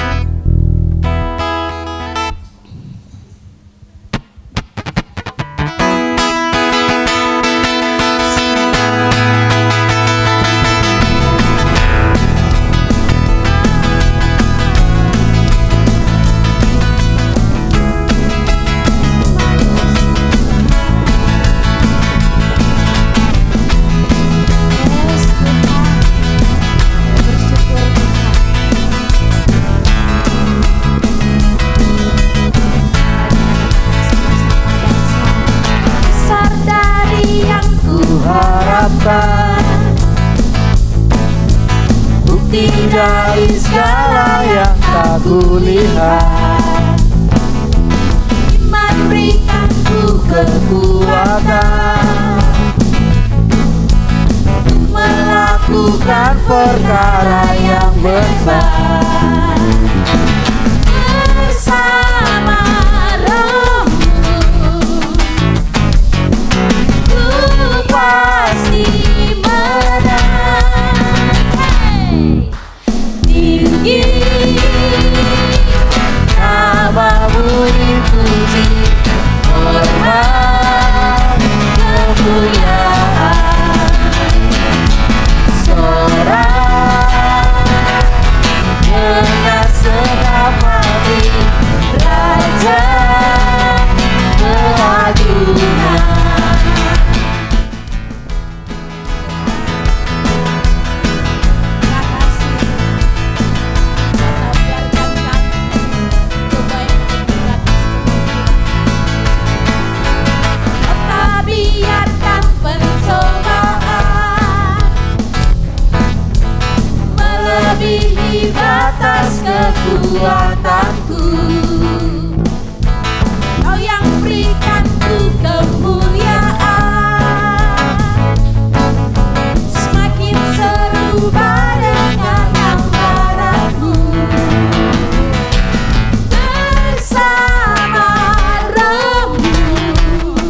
Speaker 3: Bukti dari segala yang tak kulihat, iman berikanku kekuatan perkara yang besar. Bersama rohmu ku pasti menang. Tinggi namamu dipuji, hormat kemuliaan, sorak dengan senang hati, Raja keagungan. Melebihi batas kekuatanku, Kau yang berikanku kemuliaan, semakin serupa dengan gambaranmu. Bersama rohmu ku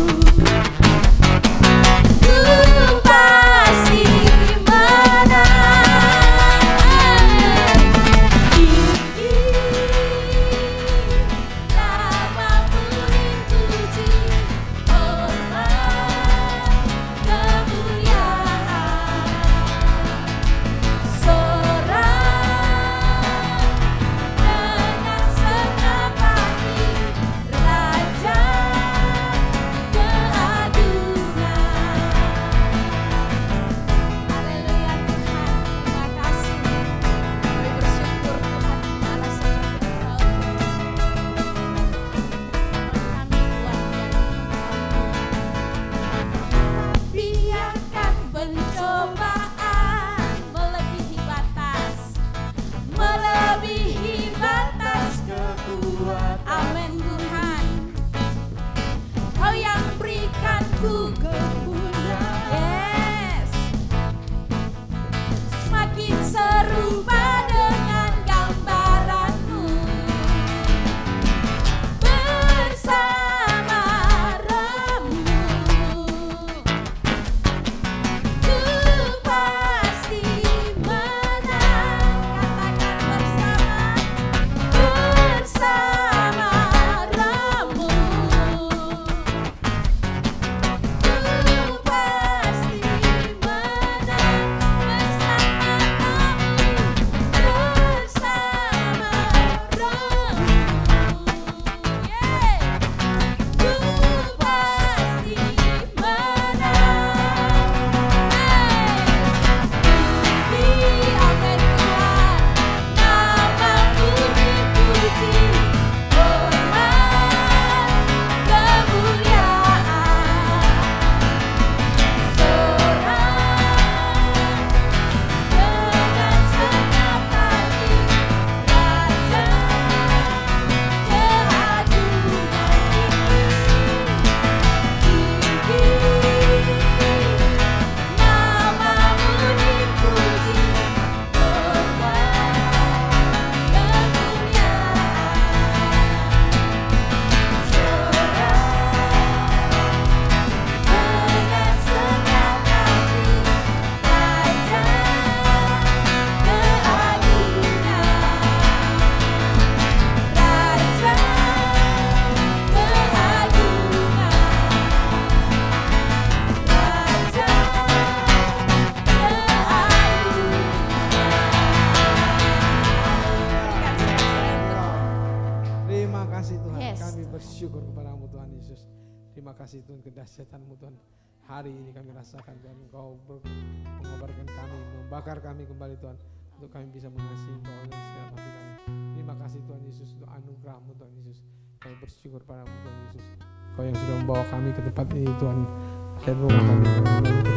Speaker 3: pasti
Speaker 4: bersyukur kepadamu Tuhan Yesus. Terima kasih Tuhan, kedahsyatanmu Tuhan. Hari ini kami rasakan Tuhan, Engkau mengabarkan kami, membakar kami kembali Tuhan, untuk kami bisa mengasihi Engkau dengan segala hati kami. Terima kasih Tuhan Yesus untuk anugerah-Mu Tuhan Yesus. Kami bersyukur padamu Tuhan Yesus. Kau yang sudah membawa kami ke tempat ini Tuhan, dan rumah kami ke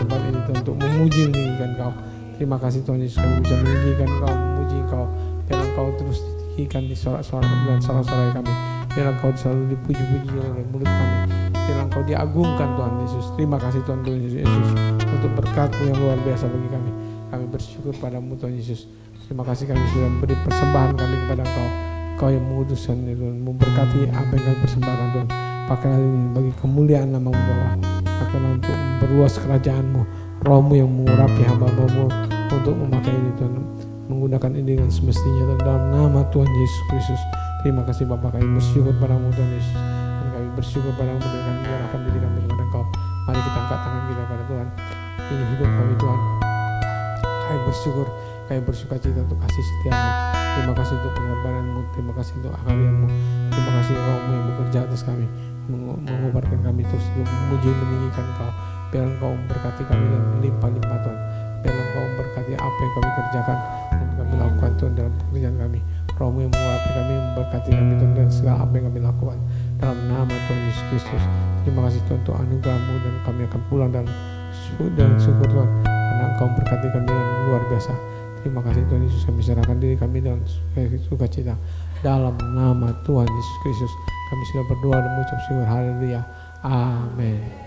Speaker 4: tempat ini Tuhan, untuk memuji meninggikan Kau. Terima kasih Tuhan Yesus, kami bisa meninggikan Kau, memuji Kau. Biar Engkau terus ditinggikan di suara-suara dan suara-suara kami. Biar Engkau selalu dipuji-puji oleh mulut kami. Biar Engkau diagungkan Tuhan Yesus. Terima kasih Tuhan Yesus untuk berkat-Mu yang luar biasa bagi kami. Kami bersyukur padamu Tuhan Yesus. Terima kasih kami sudah beri persembahan kami kepada Engkau. Engkau yang menguduskan ya Tuhan, memberkati apa yang kami persembahkan Tuhan. Pakailah ini bagi kemuliaan nama-Mu Bapa. Pakailah untuk memperluas kerajaan-Mu. Roh-Mu yang mengurapi hamba-Mu untuk memakai ini Tuhan, menggunakan ini dengan semestinya Tuhan, dalam nama Tuhan Yesus Kristus. Terima kasih Bapa, kami bersyukur padamu Tuhan Yesus. Dan kami bersyukur padamu dan kami menyerahkan diri kami kepada Engkau. Mari kita angkat tangan kita pada Tuhan. Ini hidup kami Tuhan. Kami bersyukur, kami bersukacita untuk kasih setia-Mu. Terima kasih untuk pengorbanan-Mu, terima kasih untuk karya-Mu, terima kasih Roh-Mu yang bekerja atas kami, mengobarkan kami terus untuk memuji meninggikan Engkau. Biar Engkau memberkati kami dan melimpah-limpah Tuhan. Biar Engkau memberkati apa yang kami kerjakan dan kami lakukan Tuhan dalam pekerjaan kami. Roh-Mu yang mengurapi kami, memberkati kami Tuhan dan segala apa yang kami lakukan dalam nama Tuhan Yesus Kristus. Terima kasih Tuhan untuk anugerah-Mu dan kami akan pulang dan syukur Tuhan karena Engkau memberkati kami dengan luar biasa. Terima kasih Tuhan Yesus, kami serahkan diri kami dan sukacita dalam nama Tuhan Yesus Kristus. Kami sudah berdoa dan mengucap syukur. Haleluya. Amin.